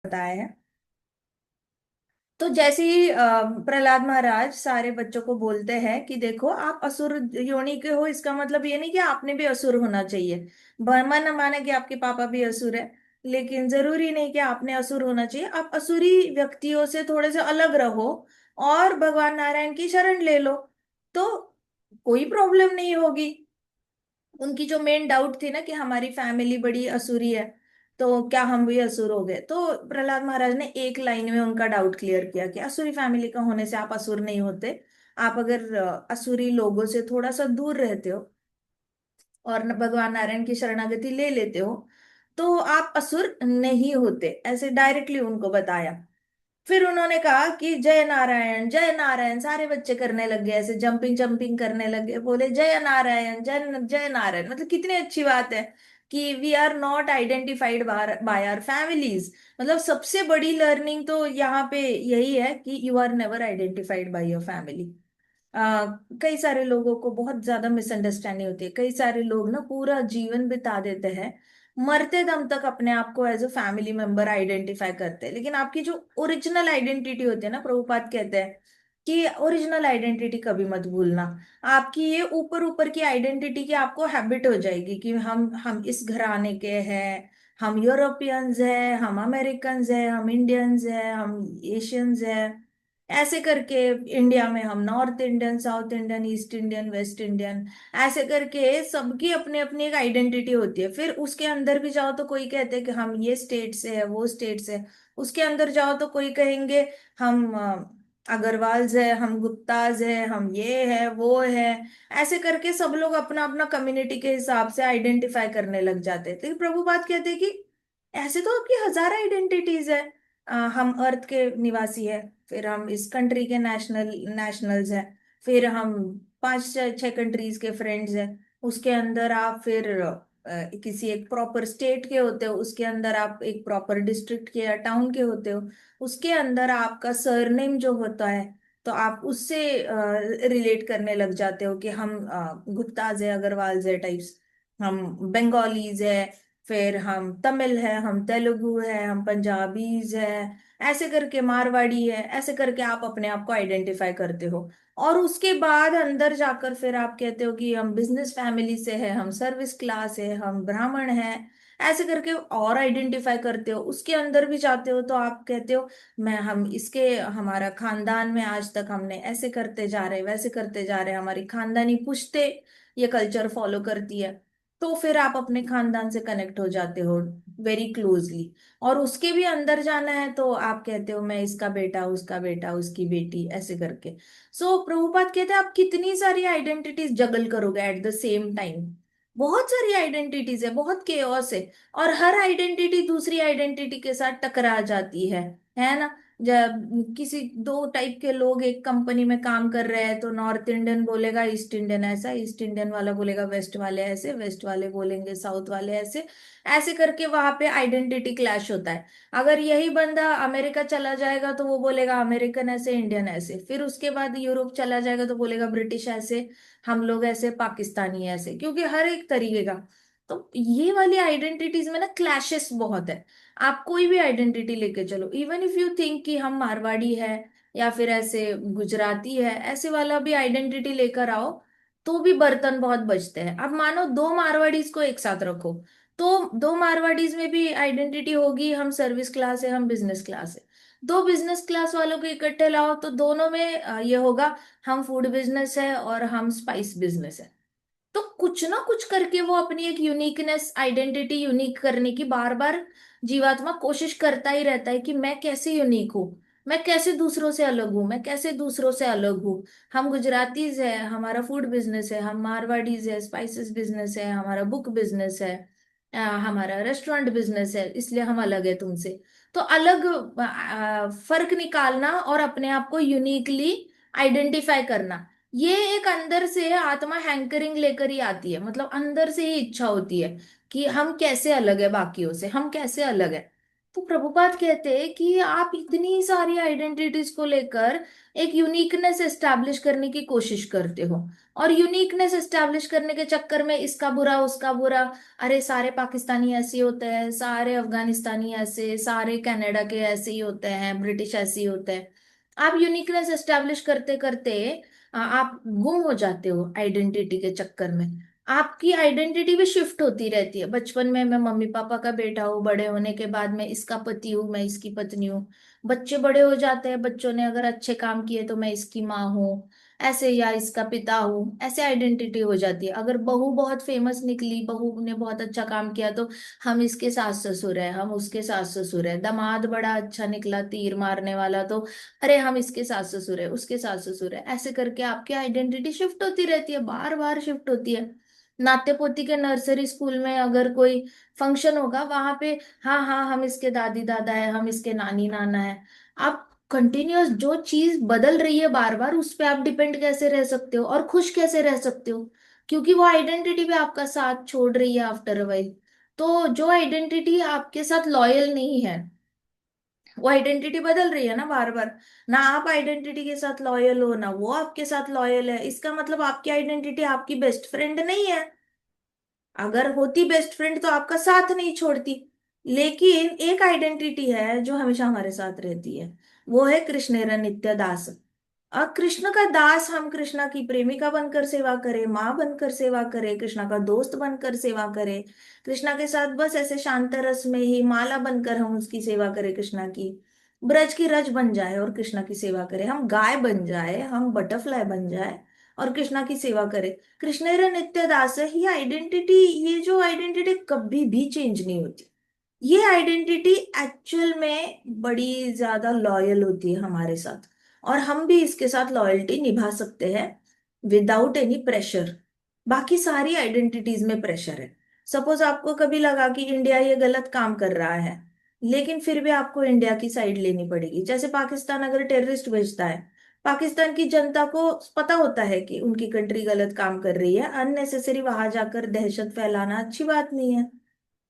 बताया है। तो जैसे ही प्रहलाद महाराज सारे बच्चों को बोलते हैं कि देखो आप असुर योनि के हो, इसका मतलब ये नहीं कि आपने भी असुर होना चाहिए। मन न माने कि आपके पापा भी असुर है, लेकिन जरूरी नहीं कि आपने असुर होना चाहिए। आप असुरी व्यक्तियों से थोड़े से अलग रहो और भगवान नारायण की शरण ले लो, तो कोई प्रॉब्लम नहीं होगी। उनकी जो मेन डाउट थी ना कि हमारी फैमिली बड़ी असुरी है, तो क्या हम भी असुर हो गए। तो प्रहलाद महाराज ने एक लाइन में उनका डाउट क्लियर किया कि असुरी फैमिली का होने से आप असुर नहीं होते। आप अगर असुरी लोगों से थोड़ा सा दूर रहते हो और भगवान नारायण की शरणागति ले लेते हो तो आप असुर नहीं होते, ऐसे डायरेक्टली उनको बताया। फिर उन्होंने कहा कि जय नारायण, सारे बच्चे करने लग गए, ऐसे जंपिंग जंपिंग करने लगे, बोले जय नारायण, जय जय नारायण। मतलब कितनी अच्छी बात है कि we are not identified by our families. मतलब सबसे बड़ी लर्निंग तो यहाँ पे यही है कि you are never identified by your family. कई सारे लोगों को बहुत ज्यादा मिसअंडरस्टैंडिंग होती है। कई सारे लोग ना पूरा जीवन बिता देते हैं, मरते दम तक अपने आप को as a family member identify करते हैं, लेकिन आपकी जो ओरिजिनल आइडेंटिटी होती है ना, प्रभुपाद कहते हैं कि ओरिजिनल आइडेंटिटी कभी मत भूलना। आपकी ये ऊपर ऊपर की आइडेंटिटी की आपको हैबिट हो जाएगी कि हम इस घराने के हैं, हम यूरोपियंस हैं, हम अमेरिकन्स हैं, हम इंडियंस हैं, हम एशियंस हैं। ऐसे करके इंडिया में हम north Indian, south Indian, east Indian, West Indian, ऐसे करके सबकी अपनी अपनी एक आइडेंटिटी होती है। फिर उसके अंदर भी जाओ तो कोई कहते हैं कि हम ये स्टेट से है, वो स्टेट से है। उसके अंदर जाओ तो कोई कहेंगे हम अग्रवाल्स है, हम गुप्ताज है, हम ये है वो है। ऐसे करके सब लोग अपना अपना कम्युनिटी के हिसाब से आइडेंटिफाई करने लग जाते हैं। लेकिन प्रभुपाद कहते हैं कि ऐसे तो आपकी हजार आइडेंटिटीज है। हम अर्थ के निवासी है, फिर हम इस कंट्री के नेशनल्स हैं, फिर हम पांच छह कंट्रीज के फ्रेंड्स हैं। उसके अंदर आप फिर किसी एक प्रॉपर स्टेट के होते हो, उसके अंदर आप एक प्रॉपर डिस्ट्रिक्ट के या टाउन के होते हो। उसके अंदर आपका सरनेम जो होता है, तो आप उससे रिलेट करने लग जाते हो कि हम गुप्ताज है, अग्रवाल्स है टाइप्स, हम बंगालीज है, फिर हम तमिल है, हम तेलुगु है, हम पंजाबीज है, ऐसे करके मारवाड़ी है। ऐसे करके आप अपने आप को आइडेंटिफाई करते हो। और उसके बाद अंदर जाकर फिर आप कहते हो कि हम बिजनेस फैमिली से है, हम सर्विस क्लास है, हम ब्राह्मण है। ऐसे करके और आइडेंटिफाई करते हो। उसके अंदर भी जाते हो तो आप कहते हो मैं हम इसके हमारा खानदान में आज तक हमने ऐसे करते जा रहे, वैसे करते जा रहे, हमारी खानदानी पुश्ते ये कल्चर फॉलो करती है। तो फिर आप अपने खानदान से कनेक्ट हो जाते हो वेरी क्लोजली। और उसके भी अंदर जाना है तो आप कहते हो मैं इसका बेटा, उसका बेटा, उसकी बेटी, ऐसे करके। सो प्रभुपाद कहते हैं आप कितनी सारी आइडेंटिटीज जगल करोगे एट द सेम टाइम। बहुत सारी आइडेंटिटीज है, बहुत केओस है। और हर आइडेंटिटी दूसरी आइडेंटिटी के साथ टकरा जाती है ना। जब किसी दो टाइप के लोग एक कंपनी में काम कर रहे हैं तो नॉर्थ इंडियन बोलेगा ईस्ट इंडियन ऐसा, ईस्ट इंडियन वाला बोलेगा वेस्ट वाले ऐसे, वेस्ट वाले बोलेंगे साउथ वाले ऐसे। ऐसे करके वहां पे आइडेंटिटी क्लैश होता है। अगर यही बंदा अमेरिका चला जाएगा तो वो बोलेगा अमेरिकन ऐसे, इंडियन ऐसे। फिर उसके बाद यूरोप चला जाएगा तो बोलेगा ब्रिटिश ऐसे, हम लोग ऐसे, पाकिस्तानी ऐसे, क्योंकि हर एक तरीके का। तो ये वाली आइडेंटिटीज में ना क्लैशेस बहुत है। आप कोई भी आइडेंटिटी लेके चलो, इवन इफ यू थिंक कि हम मारवाड़ी है या फिर ऐसे गुजराती है, ऐसे वाला भी आइडेंटिटी लेकर आओ तो भी बर्तन बहुत बचते हैं। अब मानो दो मारवाड़ीज को एक साथ रखो, तो दो मारवाड़ीज में भी आइडेंटिटी होगी, हम सर्विस क्लास है, हम बिजनेस क्लास है। दो बिजनेस क्लास वालों को इकट्ठे लाओ तो दोनों में ये होगा हम फूड बिजनेस है और हम स्पाइस बिजनेस है। तो कुछ ना कुछ करके वो अपनी एक यूनिकनेस, आइडेंटिटी यूनिक करने की बार बार जीवात्मा कोशिश करता ही रहता है कि मैं कैसे यूनिक हूँ, मैं कैसे दूसरों से अलग हूँ, मैं कैसे दूसरों से अलग हूँ। हम गुजरातीज है, हमारा फूड बिजनेस है, हम मारवाड़ीज है, स्पाइसेस बिजनेस है, हमारा बुक बिजनेस है, हमारा रेस्टोरेंट बिजनेस है, इसलिए हम अलग है तुमसे। तो अलग फर्क निकालना और अपने आप को यूनिकली आइडेंटिफाई करना, ये एक अंदर से आत्मा हैंकरिंग लेकर ही आती है। मतलब अंदर से ही इच्छा होती है कि हम कैसे अलग है बाकियों से, हम कैसे अलग है। तो प्रभुपाद कहते हैं कि आप इतनी सारी आइडेंटिटीज को लेकर एक यूनिकनेस एस्टैब्लिश करने की कोशिश करते हो, और यूनिकनेस एस्टैब्लिश करने के चक्कर में इसका बुरा उसका बुरा, अरे सारे पाकिस्तानी ऐसे ही होते हैं, सारे अफगानिस्तानी ऐसे, सारे कनाडा के ऐसे ही होते हैं, ब्रिटिश ऐसे ही होते हैं। आप यूनिकनेस एस्टैब्लिश करते करते आप गुम हो जाते हो आइडेंटिटी के चक्कर में। आपकी आइडेंटिटी भी शिफ्ट होती रहती है। बचपन में मैं मम्मी पापा का बेटा हूँ, बड़े होने के बाद मैं इसका पति हूँ, मैं इसकी पत्नी हूँ। बच्चे बड़े हो जाते हैं, बच्चों ने अगर अच्छे काम किए तो मैं इसकी माँ हूँ, ऐसे, या इसका पिता हूँ, ऐसे आइडेंटिटी हो जाती है। अगर बहू बहुत फेमस निकली, बहू ने बहुत अच्छा काम किया, तो हम इसके सास ससुर है, हम उसके सास ससुर है। दामाद बड़ा अच्छा निकला, तीर मारने वाला, तो अरे हम इसके सास ससुर है, उसके सास ससुर है। ऐसे करके आपकी आइडेंटिटी शिफ्ट होती रहती है, बार बार शिफ्ट होती है। नाते पोती के नर्सरी स्कूल में अगर कोई फंक्शन होगा, वहां पे हाँ हाँ हम इसके दादी दादा है, हम इसके नानी नाना है। आप कंटिन्यूअस जो चीज बदल रही है बार बार, उस पे आप डिपेंड कैसे रह सकते हो और खुश कैसे रह सकते हो? क्योंकि वो आइडेंटिटी भी आपका साथ छोड़ रही है आफ्टर अ वाइल। तो जो आइडेंटिटी आपके साथ लॉयल नहीं है, वो आइडेंटिटी बदल रही है ना बार बार। ना आप आइडेंटिटी के साथ लॉयल हो, ना वो आपके साथ लॉयल है। इसका मतलब आपकी आइडेंटिटी आपकी बेस्ट फ्रेंड नहीं है। अगर होती बेस्ट फ्रेंड तो आपका साथ नहीं छोड़ती। लेकिन एक आइडेंटिटी है जो हमेशा हमारे साथ रहती है, वो है कृष्णेर नित्य दास। और कृष्ण का दास, हम कृष्णा की प्रेमिका बनकर सेवा करें, माँ बनकर सेवा करें, कृष्णा का दोस्त बनकर सेवा करें, कृष्णा के साथ बस ऐसे शांत रस में ही माला बनकर हम उसकी सेवा करें, कृष्णा की ब्रज की रज बन जाए और कृष्णा की सेवा करें, हम गाय बन जाए, हम बटरफ्लाई बन जाए और कृष्णा की सेवा करें। कृष्णेर नित्य दास है ये आइडेंटिटी। ये जो आइडेंटिटी कभी भी चेंज नहीं होती। ये आइडेंटिटी एक्चुअल में बड़ी ज्यादा लॉयल होती है हमारे साथ, और हम भी इसके साथ लॉयल्टी निभा सकते हैं विदाउट एनी प्रेशर। बाकी सारी आइडेंटिटीज में प्रेशर है। सपोज आपको कभी लगा कि इंडिया ये गलत काम कर रहा है, लेकिन फिर भी आपको इंडिया की साइड लेनी पड़ेगी। जैसे पाकिस्तान अगर टेररिस्ट भेजता है, पाकिस्तान की जनता को पता होता है कि उनकी कंट्री गलत काम कर रही है, अननेसेसरी वहां जाकर दहशत फैलाना अच्छी बात नहीं है।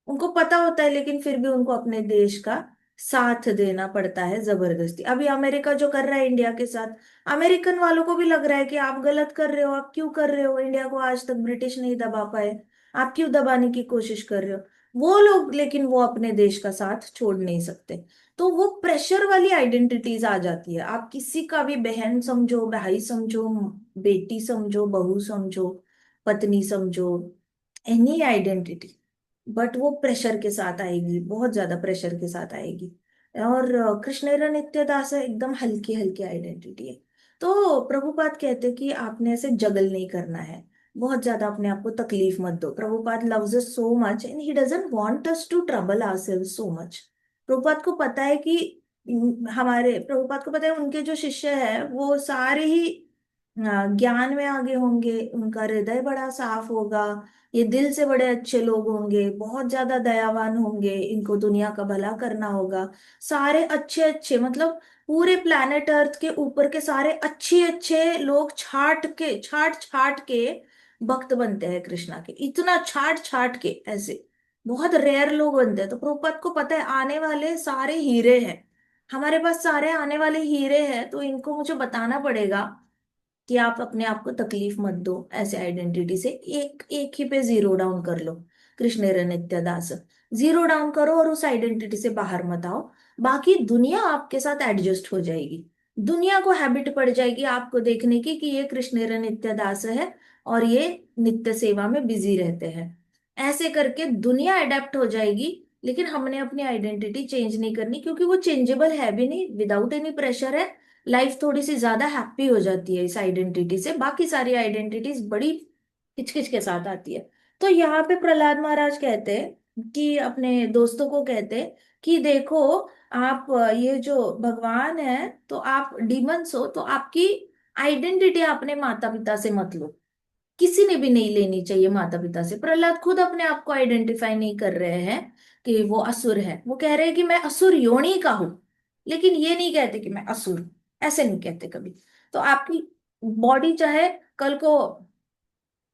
उनको पता होता है, लेकिन फिर भी उनको अपने देश का साथ देना पड़ता है जबरदस्ती। अभी अमेरिका जो कर रहा है इंडिया के साथ, अमेरिकन वालों को भी लग रहा है कि आप गलत कर रहे हो, आप क्यों कर रहे हो, इंडिया को आज तक ब्रिटिश नहीं दबा पाए, आप क्यों दबाने की कोशिश कर रहे हो। वो लोग, लेकिन वो अपने देश का साथ छोड़ नहीं सकते। तो वो प्रेशर वाली आइडेंटिटीज आ जाती है। आप किसी का भी बहन समझो, भाई समझो, बेटी समझो, बहू समझो, पत्नी समझो, एनी आइडेंटिटी, बट वो प्रेशर के साथ आएगी, बहुत ज्यादा प्रेशर के साथ आएगी। और कृष्णेर नित्यदास है एकदम हल्की हल्की आइडेंटिटी है। तो प्रभुपाद कहते हैं कि आपने ऐसे जगल नहीं करना है, बहुत ज्यादा अपने आप को तकलीफ मत दो। Prabhupad loves us so much and he doesn't want us to trouble ourselves so much. Prabhupad को पता है कि हमारे प्रभुपाद को पता है उनके जो शिष्य है वो सारे ही ज्ञान में आगे होंगे, उनका हृदय बड़ा साफ होगा, ये दिल से बड़े अच्छे लोग होंगे, बहुत ज्यादा दयावान होंगे, इनको दुनिया का भला करना होगा। सारे अच्छे अच्छे, मतलब पूरे प्लैनेट अर्थ के ऊपर के सारे अच्छे अच्छे लोग छाट छाट के भक्त बनते हैं कृष्णा के, इतना छाट छाट के ऐसे बहुत रेयर लोग बनते हैं। तो प्रभुपाद को पता है आने वाले सारे हीरे हैं, हमारे पास सारे आने वाले हीरे हैं, तो इनको मुझे बताना पड़ेगा कि आप अपने आप को तकलीफ मत दो ऐसे आइडेंटिटी से। एक एक ही पे जीरो डाउन कर लो, कृष्णेर नित्य दास, जीरो डाउन करो और उस आइडेंटिटी से बाहर मत आओ। बाकी दुनिया आपके साथ एडजस्ट हो जाएगी। दुनिया को हैबिट पड़ जाएगी आपको देखने की कि ये कृष्णेर नित्य दास है और ये नित्य सेवा में बिजी रहते हैं। ऐसे करके दुनिया अडेप्ट हो जाएगी। लेकिन हमने अपनी आइडेंटिटी चेंज नहीं करनी, क्योंकि वो चेंजेबल है भी नहीं, विदाउट एनी प्रेशर है। लाइफ थोड़ी सी ज्यादा हैप्पी हो जाती है इस आइडेंटिटी से, बाकी सारी आइडेंटिटीज बड़ी किचकिच के साथ आती है। तो यहाँ पे प्रहलाद महाराज कहते हैं कि अपने दोस्तों को कहते हैं कि देखो, आप ये जो भगवान है, तो आप डीमंस हो, तो आपकी आइडेंटिटी अपने माता पिता से मत लो। किसी ने भी नहीं लेनी चाहिए माता पिता से। प्रहलाद खुद अपने आप को आइडेंटिफाई नहीं कर रहे हैं कि वो असुर है, वो कह रहे हैं कि मैं असुर योनि का हूं। लेकिन ये नहीं कहते कि मैं असुर हूं, ऐसे नहीं कहते कभी। तो आपकी बॉडी चाहे कल को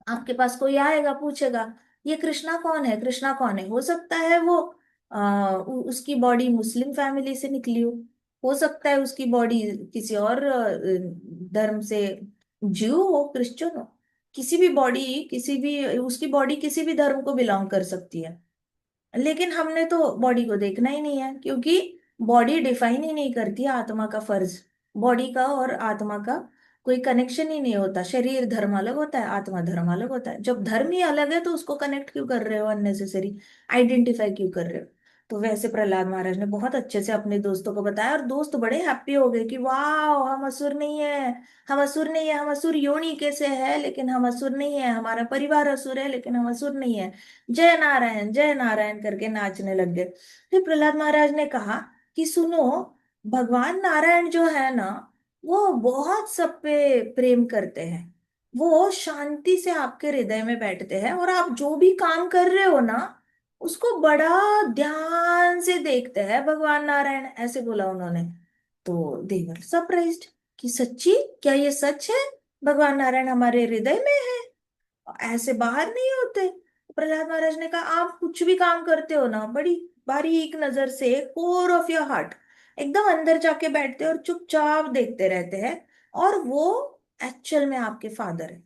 आपके पास कोई आएगा पूछेगा ये कृष्णा कौन है, कृष्णा कौन है, हो सकता है वो उसकी बॉडी मुस्लिम फैमिली से निकली हो सकता है उसकी बॉडी किसी और धर्म से, ज्यू हो, क्रिश्चियन हो, किसी भी बॉडी, किसी भी उसकी बॉडी किसी भी धर्म को बिलोंग कर सकती है। लेकिन हमने तो बॉडी को देखना ही नहीं है, क्योंकि बॉडी डिफाइन ही नहीं करती आत्मा का फर्ज। बॉडी का और आत्मा का कोई कनेक्शन ही नहीं होता। शरीर धर्म अलग होता है, आत्मा धर्म अलग होता है। जब धर्म ही अलग है तो उसको कनेक्ट क्यों कर रहे हो, अननेसेसरी आइडेंटिफाई क्यों कर रहे हो। तो वैसे प्रहलाद महाराज ने बहुत अच्छे से अपने दोस्तों को बताया, और दोस्त बड़े हैप्पी हो गए कि वाह, हम असुर नहीं है, हम असुर नहीं है, हम असुर योनि कैसे है लेकिन हम असुर नहीं है, हमारा परिवार असुर है लेकिन हम असुर नहीं है, जय नारायण करके नाचने लग गए। फिर प्रहलाद महाराज ने कहा कि सुनो, भगवान नारायण जो है ना, वो बहुत सब पे प्रेम करते हैं। वो शांति से आपके हृदय में बैठते हैं, और आप जो भी काम कर रहे हो ना, उसको बड़ा ध्यान से देखते हैं भगवान नारायण, ऐसे बोला उन्होंने। तो दे वर सरप्राइज्ड कि सच्ची, क्या ये सच है, भगवान नारायण हमारे हृदय में है, ऐसे बाहर नहीं होते। प्रहलाद महाराज ने कहा आप कुछ भी काम करते हो ना, बड़ी बारीक नजर से, कोर ऑफ योर हार्ट, एकदम अंदर जाके बैठते हैं और चुपचाप देखते रहते हैं। और वो एक्चुअल में आपके फादर है।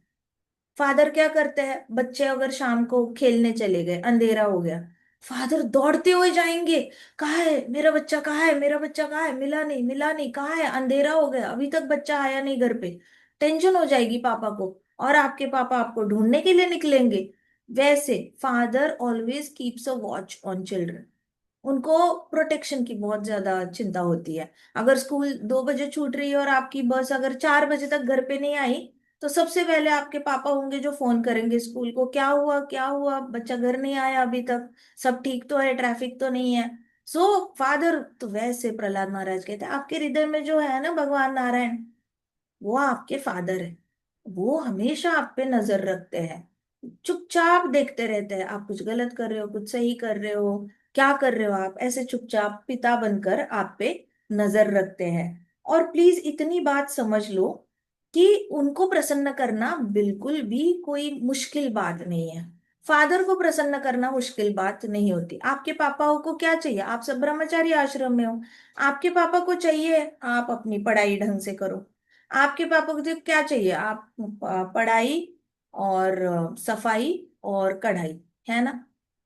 फादर क्या करते हैं, बच्चे अगर शाम को खेलने चले गए, अंधेरा हो गया, फादर दौड़ते हुए जाएंगे, कहाँ है मेरा बच्चा, कहाँ है मेरा बच्चा, कहाँ है, मिला नहीं, मिला नहीं, कहाँ है, अंधेरा हो गया अभी तक बच्चा आया नहीं घर पे। टेंशन हो जाएगी पापा को, और आपके पापा आपको ढूंढने के लिए निकलेंगे। वैसे father always keeps a watch on children. उनको प्रोटेक्शन की बहुत ज्यादा चिंता होती है। अगर स्कूल 2 बजे छूट रही है और आपकी बस अगर 4 बजे तक घर पे नहीं आई, तो सबसे पहले आपके पापा होंगे जो फोन करेंगे स्कूल को, क्या हुआ, क्या हुआ, बच्चा घर नहीं आया अभी तक, सब ठीक तो है, ट्रैफिक तो नहीं है। सो फादर, तो वैसे प्रहलाद महाराज कहते हैं आपके हृदय में जो है ना भगवान नारायण, वो आपके फादर है। वो हमेशा आप पे नजर रखते हैं, चुपचाप देखते रहते हैं आप कुछ गलत कर रहे हो, कुछ सही कर रहे हो, क्या कर रहे हो आप, ऐसे चुपचाप पिता बनकर आप पे नजर रखते हैं। और प्लीज इतनी बात समझ लो कि उनको प्रसन्न करना बिल्कुल भी कोई मुश्किल बात नहीं है। फादर को प्रसन्न करना मुश्किल बात नहीं होती। आपके पापा को क्या चाहिए, आप सब ब्रह्मचारी आश्रम में हो, आपके पापा को चाहिए आप अपनी पढ़ाई ढंग से करो। आपके पापा को तो क्या चाहिए, आप पढ़ाई और सफाई और कढ़ाई, है ना।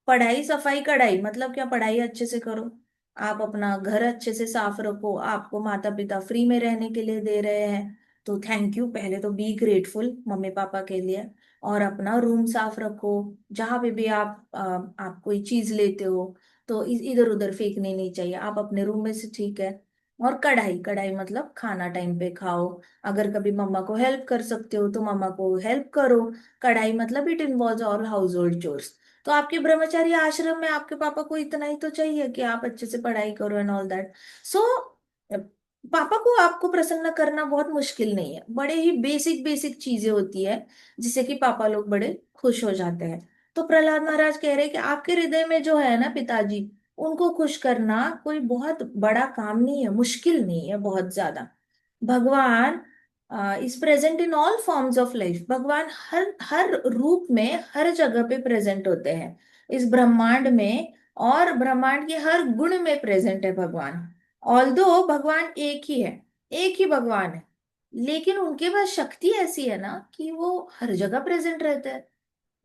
पढ़ाई सफाई कढ़ाई मतलब क्या, पढ़ाई अच्छे से करो, आप अपना घर अच्छे से साफ रखो, आपको माता पिता फ्री में रहने के लिए दे रहे हैं, तो थैंक यू, पहले तो बी ग्रेटफुल मम्मी पापा के लिए। और अपना रूम साफ रखो, जहां पे भी आप कोई चीज लेते हो तो इधर उधर फेंकनी नहीं चाहिए, आप अपने रूम में से, ठीक है। और कढ़ाई, कढ़ाई मतलब खाना टाइम पे खाओ, अगर कभी मम्मा को हेल्प कर सकते हो तो मम्मा को हेल्प करो। कढ़ाई मतलब it involves all house hold chores. तो आपके ब्रह्मचारी आश्रम में आपके पापा को इतना ही तो चाहिए कि आप अच्छे से पढ़ाई करो एंड ऑल दैट। सो पापा को आपको प्रसन्न करना बहुत मुश्किल नहीं है, बड़े ही बेसिक बेसिक चीजें होती है जिससे कि पापा लोग बड़े खुश हो जाते हैं। तो प्रहलाद महाराज कह रहे हैं कि आपके हृदय में जो है ना पिताजी, उनको खुश करना कोई बहुत बड़ा काम नहीं है, मुश्किल नहीं है बहुत ज्यादा। भगवान is present in all forms of life. भगवान हर हर रूप में हर जगह पे प्रेजेंट होते हैं इस ब्रह्मांड में, और ब्रह्मांड के हर गुण में प्रेजेंट है भगवान। ऑल्दो भगवान एक ही है, एक ही भगवान है, लेकिन उनके पास शक्ति ऐसी है ना कि वो हर जगह प्रेजेंट रहते हैं।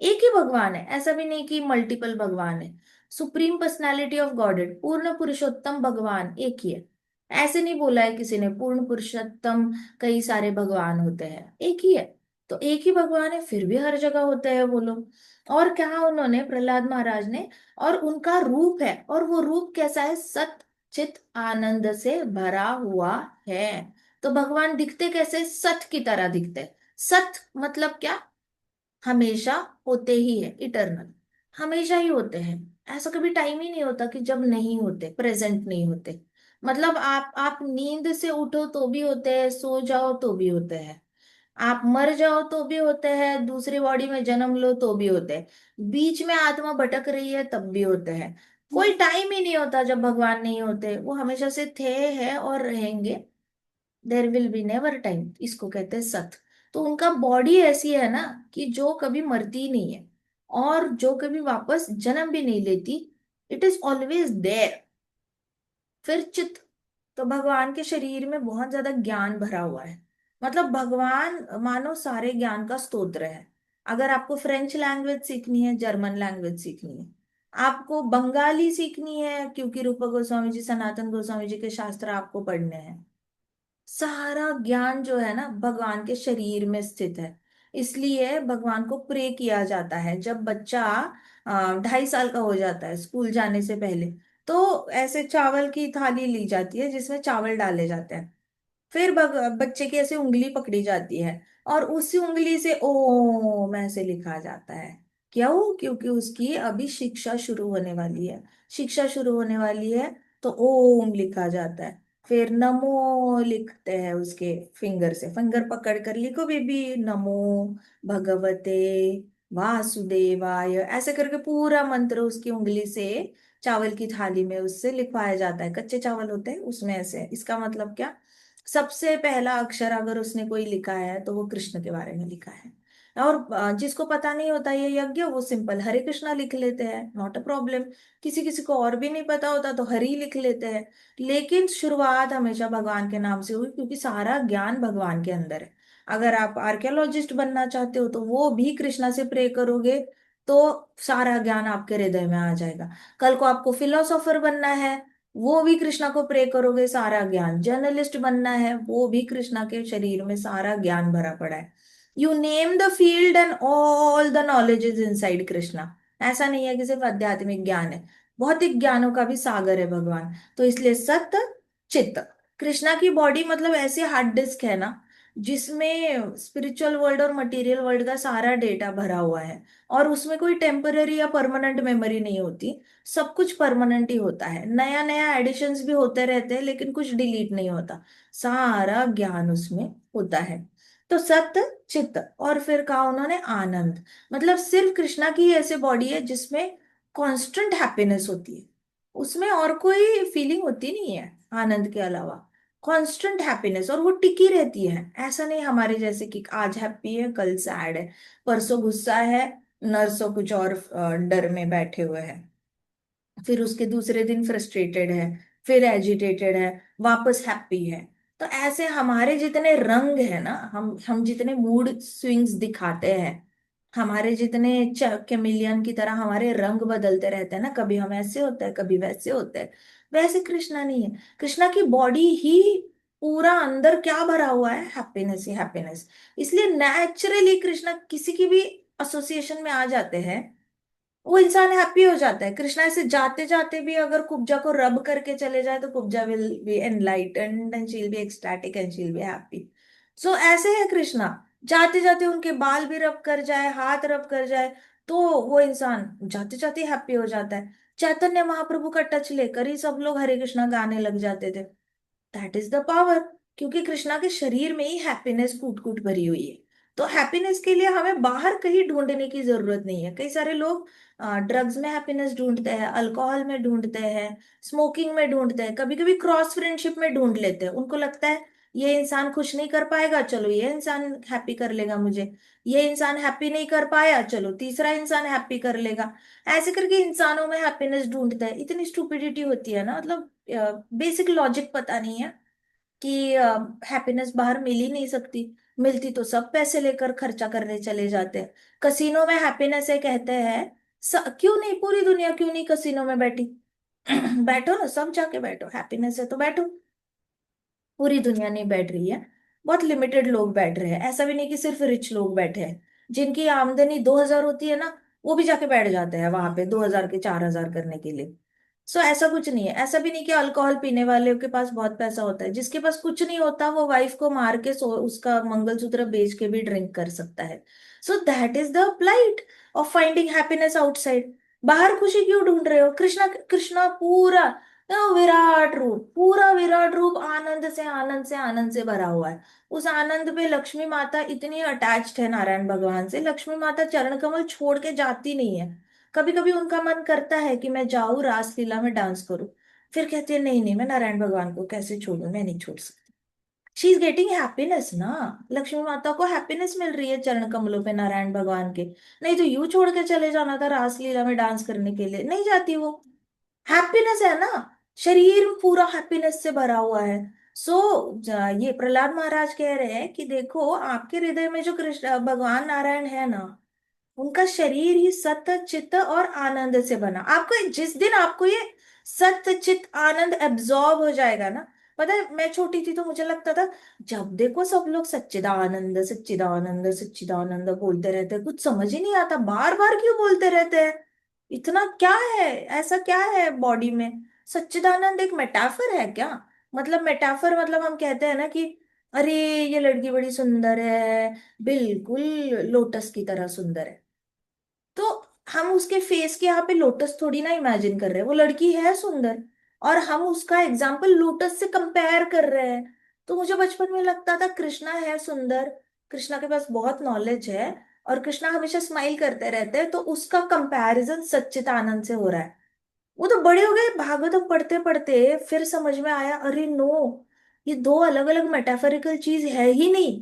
एक ही भगवान है, ऐसा भी नहीं कि मल्टीपल भगवान है। सुप्रीम पर्सनालिटी ऑफ गॉडेड, पूर्ण पुरुषोत्तम भगवान एक ही है। ऐसे नहीं बोला है किसी ने पूर्ण पुरुषोत्तम कई सारे भगवान होते हैं, एक ही है। तो एक ही भगवान है, फिर भी हर जगह होते हैं वो लोग। और कहा उन्होंने प्रहलाद महाराज ने, और उनका रूप है, और वो रूप कैसा है, सत चित आनंद से भरा हुआ है। तो भगवान दिखते कैसे, सत की तरह दिखते। सत मतलब क्या, हमेशा होते ही है, इटर्नल, हमेशा ही होते हैं। ऐसा कभी टाइम ही नहीं होता कि जब नहीं होते, प्रेजेंट नहीं होते। मतलब आप नींद से उठो तो भी होते हैं, सो जाओ तो भी होते हैं, आप मर जाओ तो भी होते हैं, दूसरी बॉडी में जन्म लो तो भी होते हैं, बीच में आत्मा भटक रही है तब भी होते हैं। कोई टाइम ही नहीं होता जब भगवान नहीं होते, वो हमेशा से थे, है और रहेंगे। There will be never time, इसको कहते हैं सत। तो उनका बॉडी ऐसी है ना कि जो कभी मरती ही नहीं है, और जो कभी वापस जन्म भी नहीं लेती, इट इज ऑलवेज देयर। फिर चित्त, तो भगवान के शरीर में बहुत ज्यादा ज्ञान भरा हुआ है। मतलब भगवान मानो सारे ज्ञान का स्तोत्र है। अगर आपको फ्रेंच लैंग्वेज सीखनी है, जर्मन लैंग्वेज सीखनी है, आपको बंगाली सीखनी है क्योंकि रूपा गोस्वामी जी, सनातन गोस्वामी जी के शास्त्र आपको पढ़ने हैं, सारा ज्ञान जो है ना भगवान के शरीर में स्थित है। इसलिए भगवान को प्रे किया जाता है जब बच्चा 2.5 साल का हो जाता है, स्कूल जाने से पहले। तो ऐसे चावल की थाली ली जाती है जिसमें चावल डाले जाते हैं। फिर बच्चे की ऐसे उंगली पकड़ी जाती है और उसी उंगली से ओम ऐसे लिखा जाता है। क्यों? क्योंकि उसकी अभी शिक्षा शुरू होने वाली है। शिक्षा शुरू होने वाली है तो ओम लिखा जाता है। फिर नमो लिखते हैं उसके फिंगर से, फिंगर पकड़ कर लिखो बेबी, नमो भगवते वासुदेवाय, ऐसे करके पूरा मंत्र उसकी उंगली से चावल की थाली में उससे लिखवाया जाता है। कच्चे चावल होते हैं उसमें ऐसे। इसका मतलब क्या? सबसे पहला अक्षर अगर उसने कोई लिखा है तो वो कृष्ण के बारे में लिखा है। और जिसको पता नहीं होता ये यज्ञ, वो सिंपल हरे कृष्णा लिख लेते हैं, नॉट अ प्रॉब्लम। किसी किसी को और भी नहीं पता होता तो हरि लिख लेते हैं। लेकिन शुरुआत हमेशा भगवान के नाम से हुई क्योंकि सारा ज्ञान भगवान के अंदर है। अगर आप आर्कियोलॉजिस्ट बनना चाहते हो तो वो भी कृष्णा से प्रे करोगे तो सारा ज्ञान आपके हृदय में आ जाएगा। कल को आपको फिलोसोफर बनना है, वो भी कृष्णा को प्रे करोगे, सारा ज्ञान। जर्नलिस्ट बनना है, वो भी कृष्णा के शरीर में सारा ज्ञान भरा पड़ा है। You name the field and all the knowledge is inside Krishna. ऐसा नहीं है कि सिर्फ आध्यात्मिक ज्ञान है, भौतिक ज्ञानों का भी सागर है भगवान। तो इसलिए सत्य चित्त, कृष्णा की बॉडी मतलब ऐसे हार्ड डिस्क है ना जिसमें स्पिरिचुअल वर्ल्ड और मटेरियल वर्ल्ड का सारा डेटा भरा हुआ है। और उसमें कोई टेम्पररी या परमानेंट मेमोरी नहीं होती, सब कुछ परमानेंट ही होता है। नया नया एडिशंस भी होते रहते हैं लेकिन कुछ डिलीट नहीं होता, सारा ज्ञान उसमें होता है। तो सत्य चित्त, और फिर कहा उन्होंने आनंद, मतलब सिर्फ कृष्णा की ही ऐसे बॉडी है जिसमें कांस्टेंट हैप्पीनेस होती है। उसमें और कोई फीलिंग होती नहीं है आनंद के अलावा। कांस्टेंट हैप्पीनेस, और वो टिकी रहती है। ऐसा नहीं हमारे जैसे कि आज हैप्पी है कल सैड है, परसों गुस्सा है, नरसों कुछ और डर में बैठे हुए हैं, फिर उसके दूसरे दिन फ्रस्ट्रेटेड है, फिर एजिटेटेड है, वापस हैप्पी है। तो ऐसे हमारे जितने रंग है ना, हम जितने मूड स्विंग्स दिखाते हैं, हमारे जितने कैमिलियन की तरह हमारे रंग बदलते रहते हैं ना, कभी हम ऐसे होते हैं कभी वैसे होते हैं, वैसे कृष्णा नहीं है। कृष्णा की बॉडी ही पूरा अंदर क्या भरा हुआ है? हैप्पीनेस ही हैप्पीनेस। इसलिए नेचुरली कृष्णा किसी की भी एसोसिएशन में आ जाते हैं, वो इंसान हैप्पी हो जाता है। कृष्णा ऐसे जाते जाते भी अगर कुब्जा को रब करके चले जाए तो Kubja will be enlightened and she will be ecstatic and she will be happy. So ऐसे है कृष्णा, जाते जाते उनके बाल भी रब कर जाए, हाथ रब कर जाए, तो वो इंसान जाते जाते हैप्पी हो जाता है। चैतन्य महाप्रभु का टच लेकर ही सब लोग हरे कृष्णा गाने लग जाते थे। दैट इज द पावर, क्योंकि कृष्णा के शरीर में ही हैप्पीनेस कूट कूट भरी हुई है। तो हैप्पीनेस के लिए हमें बाहर कहीं ढूंढने की जरूरत नहीं है। कई सारे लोग ड्रग्स में हैप्पीनेस ढूंढते हैं, अल्कोहल में ढूंढते हैं, स्मोकिंग में ढूंढते हैं, कभी कभी क्रॉस फ्रेंडशिप में ढूंढ लेते हैं। उनको लगता है ये इंसान खुश नहीं कर पाएगा, चलो ये इंसान हैप्पी कर लेगा मुझे। ये इंसान हैप्पी नहीं कर पाया, चलो तीसरा इंसान हैप्पी कर लेगा। ऐसे करके इंसानों में हैप्पीनेस ढूंढते हैं। इतनी स्टुपिडिटी होती है ना, मतलब बेसिक लॉजिक पता नहीं है कि हैप्पीनेस बाहर मिल ही नहीं सकती। मिलती तो सब पैसे लेकर खर्चा करने चले जाते हैं। कसीनो में हैप्पीनेस है कहते हैं, क्यों नहीं पूरी दुनिया क्यों नहीं कसीनो में बैठी? बैठो ना, सब जाके बैठो, हैप्पीनेस है तो बैठो। पूरी दुनिया नहीं बैठ रही है, बहुत लिमिटेड लोग बैठ रहे हैं। ऐसा भी नहीं कि सिर्फ रिच लोग बैठे हैं। जिनकी आमदनी 2,000 होती है ना, वो भी जाके बैठ जाते हैं वहां पे 2,000 के 4,000 करने के लिए। सो ऐसा कुछ नहीं है। ऐसा भी नहीं कि अल्कोहल पीने वाले के पास बहुत पैसा होता है। जिसके पास कुछ नहीं होता वो वाइफ को मार के उसका मंगलसूत्र बेच के भी ड्रिंक कर सकता है। So that is the plight of finding happiness outside. बाहर खुशी क्यों ढूंढ रहे हो? कृष्णा कृष्णा पूरा विराट रूप, पूरा विराट रूप आनंद से आनंद से आनंद से भरा हुआ है। उस आनंद पे लक्ष्मी माता इतनी अटैच्ड है नारायण भगवान से, लक्ष्मी माता चरण कमल छोड़ के जाती नहीं है। कभी कभी उनका मन करता है कि मैं जाऊं रासलीला में डांस करूं, फिर कहती है नहीं नहीं, मैं नारायण भगवान को कैसे छोड़ूं, मैं नहीं छोड़ सकती। शी इज गेटिंग हैप्पीनेस ना, लक्ष्मी माता को हैप्पीनेस मिल रही है चरण कमलों पे नारायण भगवान के। नहीं तो यूं छोड़ के चले जाना था रासलीला में डांस करने के लिए, नहीं जाती वो। हैप्पीनेस है ना, शरीर पूरा हैप्पीनेस से भरा हुआ है। सो ये प्रहलाद महाराज कह रहे हैं कि देखो आपके हृदय में जो कृष्ण भगवान नारायण है ना, उनका शरीर ही सत्य चित्त और आनंद से बना। आपको जिस दिन आपको ये सत्य चित्त आनंद एब्जॉर्ब हो जाएगा ना, पता है मैं छोटी थी तो मुझे लगता था जब देखो सब लोग सच्चिदानंद सच्चिदानंद सच्चिदानंद बोलते रहते हैं, कुछ समझ ही नहीं आता बार बार क्यों बोलते रहते हैं, इतना क्या है, ऐसा क्या है बॉडी में। सच्चिदानंद एक मेटाफर है क्या? मतलब मेटाफर मतलब हम कहते हैं ना कि अरे ये लड़की बड़ी सुंदर है, बिल्कुल लोटस की तरह सुंदर है, तो हम उसके फेस के यहाँ पे लोटस थोड़ी ना इमेजिन कर रहे हैं, वो लड़की है सुंदर और हम उसका एग्जाम्पल लोटस से कंपेयर कर रहे हैं। तो मुझे बचपन में लगता था कृष्णा है सुंदर, कृष्णा के पास बहुत नॉलेज है और कृष्णा हमेशा स्माइल करते रहते हैं, तो उसका कंपैरिजन सच्चिदानंद से हो रहा है। वो तो बड़े हो गए, भागवतम पढ़ते पढ़ते फिर समझ में आया अरे नो, ये दो अलग अलग मेटाफोरिकल चीज है ही नहीं।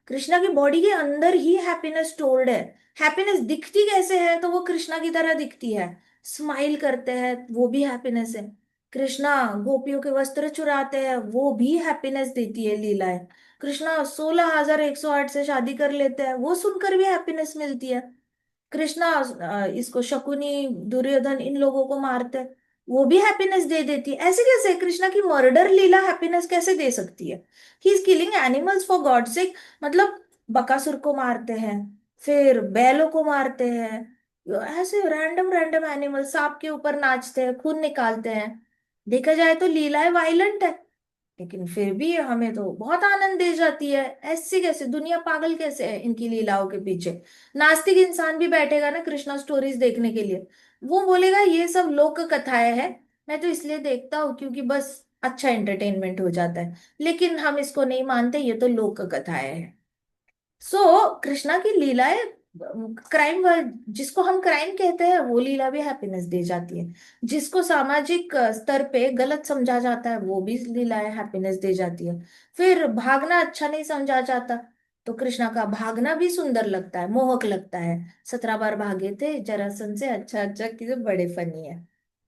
कृष्णा की बॉडी के अंदर ही हैप्पीनेस स्टोर्ड है। हैप्पीनेस दिखती कैसे है, तो वो कृष्णा की तरह दिखती है, स्माइल करते हैं वो भी हैप्पीनेस है। कृष्णा गोपियों के वस्त्र चुराते हैं वो भी हैप्पीनेस देती है लीलाएं। कृष्णा 16,108 से शादी कर लेते हैं वो सुनकर भी हैप्पीनेस मिलती है। कृष्णा इसको शकुनी दुर्योधन इन लोगों को मारते हैं, वो भी हैप्पीनेस दे देती है। ऐसे कैसे कृष्णा की मर्डर लीला हैप्पीनेस कैसे दे सकती है? He is killing animals for God sake, मतलब बकासुर को मारते हैं, फिर बैलों को मारते हैं, ऐसे रैंडम रैंडम एनिमल सांप के ऊपर नाचते हैं खून निकालते हैं। देखा जाए तो लीलाएं वायलेंट है, लेकिन फिर भी हमें तो बहुत आनंद दे जाती है। ऐसी कैसे, दुनिया पागल कैसे है इनकी लीलाओं के पीछे। नास्तिक इंसान भी बैठेगा ना कृष्णा स्टोरीज देखने के लिए, वो बोलेगा ये सब लोक कथाएं हैं, मैं तो इसलिए देखता हूँ क्योंकि बस अच्छा एंटरटेनमेंट हो जाता है, लेकिन हम इसको नहीं मानते, ये तो लोक कथाएं हैं। कृष्णा की लीलाएं, क्राइम, जिसको हम क्राइम कहते हैं वो लीला भी हैप्पीनेस दे जाती है। जिसको सामाजिक स्तर पे गलत समझा जाता है वो भी लीलाएं हैप्पीनेस दे जाती है। फिर भागना अच्छा नहीं समझा जाता, तो कृष्णा का भागना भी सुंदर लगता है, मोहक लगता है। 17 बार भागे थे जरासंध से, अच्छा अच्छा कि बड़े फनी है।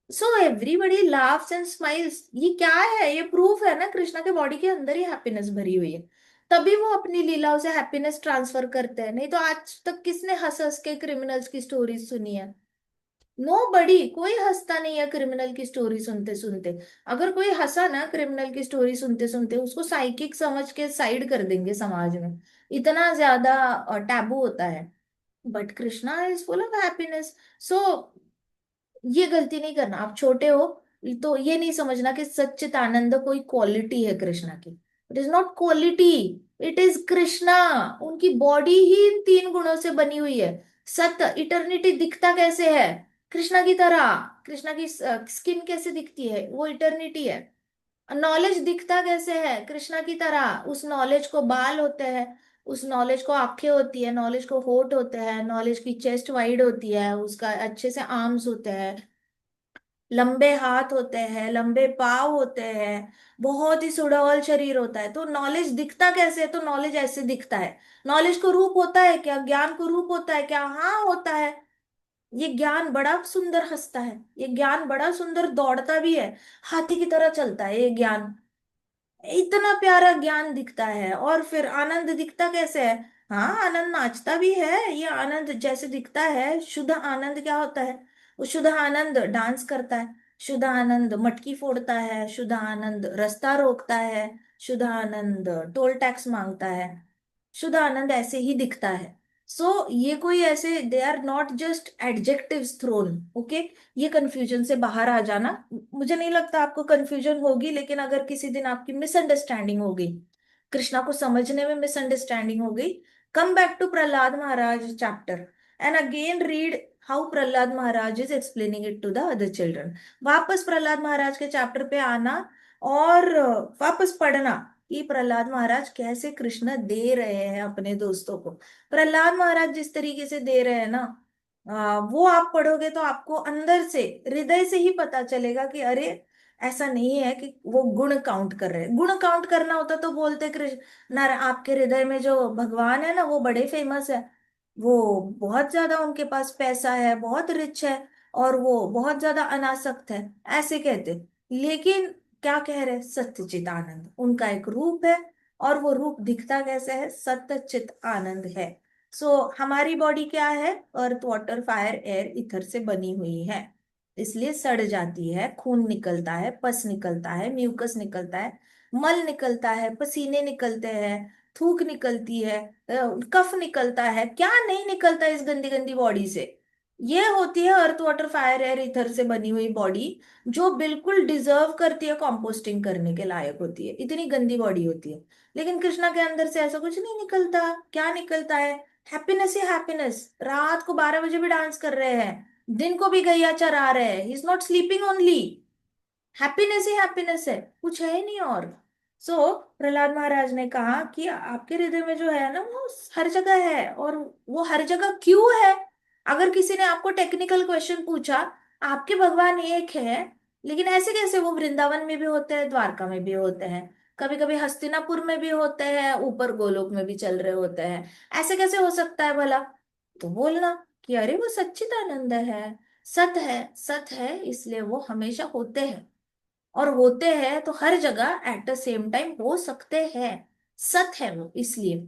So everybody laughs and smiles, ये क्या है, ये प्रूफ है ना कृष्णा के बॉडी के अंदर ही हैप्पीनेस भरी हुई है। तभी वो अपनी लीलाओं से हैप्पीनेस ट्रांसफर करते हैं, नहीं तो आज तक किसने हंस हंस के क्रिमिनल्स की स्टोरीज सुनी है? नो बडी, कोई हंसता नहीं है क्रिमिनल की स्टोरी सुनते सुनते। अगर कोई हंसा ना क्रिमिनल की स्टोरी सुनते सुनते, उसको साइकिक समझ के साइड कर देंगे समाज में, इतना ज्यादा टैबू होता है। But Krishna is full of happiness. So ये गलती नहीं करना, आप छोटे हो तो ये नहीं समझना कि सच्चिदानंद कोई क्वालिटी है कृष्णा की। It is not quality, it is Krishna. उनकी बॉडी ही इन तीन गुणों से बनी हुई है। सत्य, इटर्निटी दिखता कैसे है? कृष्णा की तरह। कृष्णा की स्किन कैसे दिखती है, वो इटर्निटी है। नॉलेज दिखता कैसे है? कृष्णा की तरह, उस नॉलेज को बाल होते हैं, उस नॉलेज को आंखें होती है, नॉलेज को होठ होते हैं, नॉलेज की चेस्ट वाइड होती है, उसका अच्छे से आर्म्स होते हैं, लंबे हाथ होते हैं, लंबे पाव होते हैं, बहुत ही सुडौल शरीर होता है। तो नॉलेज दिखता कैसे है? तो नॉलेज ऐसे दिखता है। नॉलेज को रूप होता है क्या? ज्ञान को रूप होता है क्या? हाँ होता है। ये ज्ञान बड़ा सुंदर हंसता है, ये ज्ञान बड़ा सुंदर दौड़ता भी है, हाथी की तरह चलता है ये ज्ञान, इतना प्यारा ज्ञान दिखता है। और फिर आनंद दिखता कैसे है? हाँ आनंद नाचता भी है, ये आनंद जैसे दिखता है। शुद्ध आनंद क्या होता है? वो शुद्ध आनंद डांस करता है, शुद्ध आनंद मटकी फोड़ता है, शुद्ध आनंद रास्ता रोकता है, शुद्ध आनंद टोल टैक्स मांगता है। शुद्ध आनंद ऐसे ही दिखता है। ये कोई ऐसे, they are not just adjectives thrown, okay. ये कंफ्यूजन से बाहर आ जाना। मुझे नहीं लगता आपको कंफ्यूजन होगी, लेकिन अगर किसी दिन आपकी मिसअंडरस्टैंडिंग हो गई, कृष्णा को समझने में मिसअंडरस्टैंडिंग हो गई, come back to Prahlad Maharaj chapter and again read how Prahlad Maharaj is explaining it to the other children. वापस प्रहलाद महाराज के चैप्टर पे आना और वापस पढ़ना कि प्रहलाद महाराज कैसे कृष्ण दे रहे हैं अपने दोस्तों को। प्रहलाद महाराज जिस तरीके से दे रहे हैं ना, वो आप पढ़ोगे तो आपको अंदर से, हृदय से ही पता चलेगा कि अरे ऐसा नहीं है कि वो गुण काउंट कर रहे हैं। गुण काउंट करना होता तो बोलते कृष्ण ना, आपके हृदय में जो भगवान है ना वो बड़े फेमस है, वो बहुत ज्यादा उनके पास पैसा है, बहुत रिच है, और वो बहुत ज्यादा अनासक्त है, ऐसे कहते। लेकिन क्या कह रहे हैं, सत्यचित आनंद उनका एक रूप है, और वो रूप दिखता कैसे है, सत्यचित आनंद है। सो हमारी बॉडी क्या है, earth water fire air ether से बनी हुई है, इसलिए सड़ जाती है, खून निकलता है, पस निकलता है, म्यूकस निकलता है, मल निकलता है, पसीने निकलते हैं, थूक निकलती है, कफ निकलता है, क्या नहीं निकलता इस गंदी गंदी बॉडी से। ये होती है earth water fire air ether से बनी हुई बॉडी, जो बिल्कुल डिजर्व करती है, कंपोस्टिंग करने के लायक होती है, इतनी गंदी बॉडी होती है। लेकिन कृष्णा के अंदर से ऐसा कुछ नहीं निकलता। क्या निकलता है, हैप्पीनेस ही हैप्पीनेस, रात को 12 बजे भी डांस कर रहे हैं, दिन को भी गैया चरा रहे हैं, he is not sleeping only, happiness he happiness है, कुछ है ही नहीं। और प्रहलाद महाराज ने कहा कि आपके हृदय में जो है ना, वो हर जगह है, और वो हर जगह क्यों है। अगर किसी ने आपको टेक्निकल क्वेश्चन पूछा, आपके भगवान एक है, लेकिन ऐसे कैसे, वो वृंदावन में भी होते हैं, द्वारका में भी होते हैं, कभी कभी हस्तिनापुर में भी होते हैं, ऊपर गोलोक में भी चल रहे होते हैं, ऐसे कैसे हो सकता है भला। तो बोलना कि अरे वो सच्चिदानंद है, सत है, सत है, इसलिए वो हमेशा होते हैं, और होते हैं तो हर जगह एट द सेम टाइम हो सकते हैं, सत है वो इसलिए।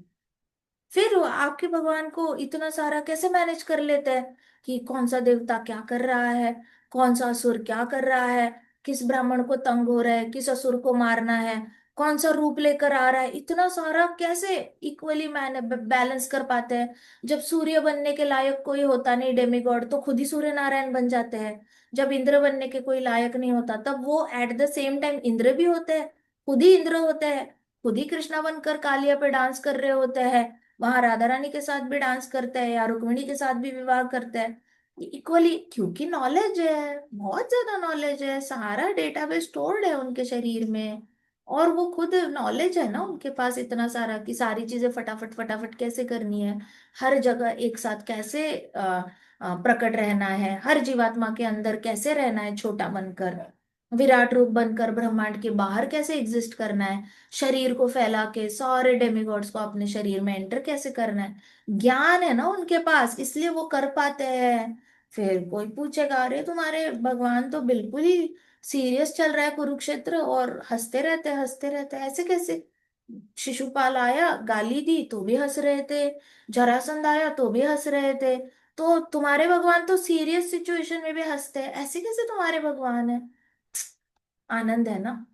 फिर वो आपके भगवान को इतना सारा कैसे मैनेज कर लेते हैं, कि कौन सा देवता क्या कर रहा है, कौन सा असुर क्या कर रहा है, किस ब्राह्मण को तंग हो रहा है, किस असुर को मारना है, कौन सा रूप लेकर आ रहा है, इतना सारा कैसे इक्वली मैन बैलेंस कर पाते हैं। जब सूर्य बनने के लायक कोई होता नहीं डेमिगॉड, तो खुद ही सूर्य नारायण बन जाते हैं। जब इंद्र बनने के कोई लायक नहीं होता, तब वो at the same time Indra भी होते हैं, खुद ही इंद्र होते हैं, खुद ही कृष्णा बनकर कालिया पे डांस कर रहे होते हैं, वहां राधा रानी के साथ भी डांस करते हैं, या रुक्मिणी के साथ भी विवाह करते हैं इक्वली, क्योंकि नॉलेज है, बहुत ज्यादा नॉलेज है, सारा डेटाबेस स्टोर्ड है उनके शरीर में। और वो खुद नॉलेज है ना उनके पास इतना सारा, कि सारी चीजें फटाफट फटाफट कैसे करनी है, हर जगह एक साथ कैसे प्रकट रहना है, हर जीवात्मा के अंदर कैसे रहना है छोटा बनकर, विराट रूप बनकर ब्रह्मांड के बाहर कैसे एग्जिस्ट करना है, शरीर को फैला के सारे डेमिगॉड्स को अपने शरीर में एंटर कैसे करना है, ज्ञान है ना उनके पास, इसलिए वो कर पाते हैं। फिर कोई पूछेगा, अरे तुम्हारे भगवान तो बिल्कुल ही सीरियस चल रहा है कुरुक्षेत्र, और हंसते रहते हैं, ऐसे कैसे। शिशुपाल आया, गाली दी तो भी हंस रहे थे, जरासंध आया तो भी हंस रहे थे, तो तुम्हारे भगवान तो सीरियस सिचुएशन में भी हंसते हैं, ऐसे कैसे तुम्हारे भगवान है। आनंद है ना,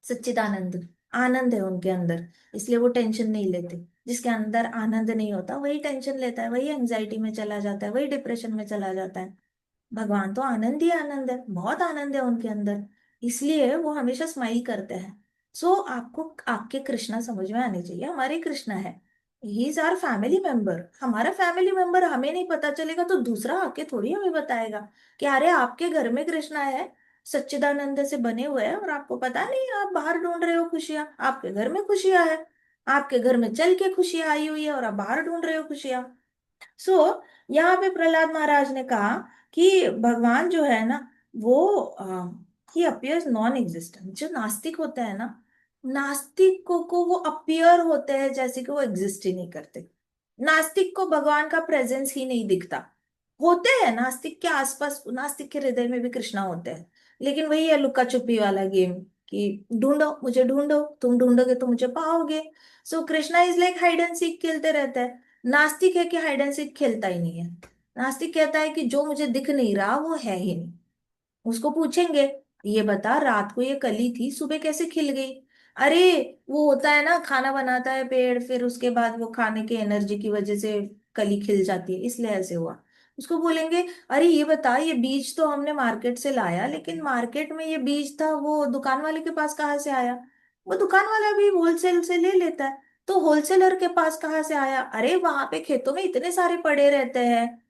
सच्चिदानंद, आनंद है उनके अंदर, इसलिए वो टेंशन नहीं लेते। जिसके अंदर आनंद नहीं होता वही टेंशन लेता है, वही एंजाइटी में चला जाता है, वही डिप्रेशन में चला जाता है। भगवान तो आनंद ही आनंद है, बहुत आनंद है उनके अंदर, इसलिए वो हमेशा स्माइल करते हैं। आपको आपके कृष्णा समझ में आने चाहिए, हमारे कृष्णा है, he is our family member, हमारा फैमिली मेंबर, हमें नहीं पता चलेगा तो दूसरा आके थोड़ी हमें बताएगा कि अरे आपके घर में कृष्णा है, सच्चिदानंद से बने हुए हैं, और आपको पता नहीं, आप बाहर ढूंढ रहे हो खुशियां, आपके घर में खुशियां है, आपके घर में चल के खुशियां आई हुई है, और आप बाहर ढूंढ रहे हो खुशियां। यहाँ पे प्रहलाद महाराज ने कहा कि भगवान जो है ना, वो ही अपियर्स नॉन एग्जिस्टेंट। जो नास्तिक होता है ना, नास्तिक को वो अपियर होते हैं जैसे कि वो एग्जिस्ट ही नहीं करते। नास्तिक को भगवान का प्रेजेंस ही नहीं दिखता। होते हैं नास्तिक के आसपास, नास्तिक के हृदय में भी कृष्णा होते हैं, लेकिन वही है लुक्का छुपी वाला गेम, कि ढूंढो मुझे, ढूंढो, तुम ढूंढोगे तो मुझे पाओगे। Krishna is like hide and seek खेलते रहता है। नास्तिक है कि हाइड एंड सीक खेलता ही नहीं है। नास्तिक कहता है कि जो मुझे दिख नहीं रहा वो है ही नहीं। उसको पूछेंगे, ये बता रात को ये कली थी, सुबह कैसे खिल गई। अरे वो होता है ना, खाना बनाता है पेड़, फिर उसके बाद वो खाने की एनर्जी की वजह से कली खिल जाती है, इसलिए ऐसे हुआ। उसको बोलेंगे, अरे ये बता, ये बीज तो हमने मार्केट से लाया, लेकिन मार्केट में ये बीज था, वो दुकान वाले के पास कहाँ से आया। वो दुकान वाला भी होलसेल से ले लेता है, तो होलसेलर के पास कहाँ से आया। अरे वहां पे खेतों में इतने सारे पड़े रहते हैं,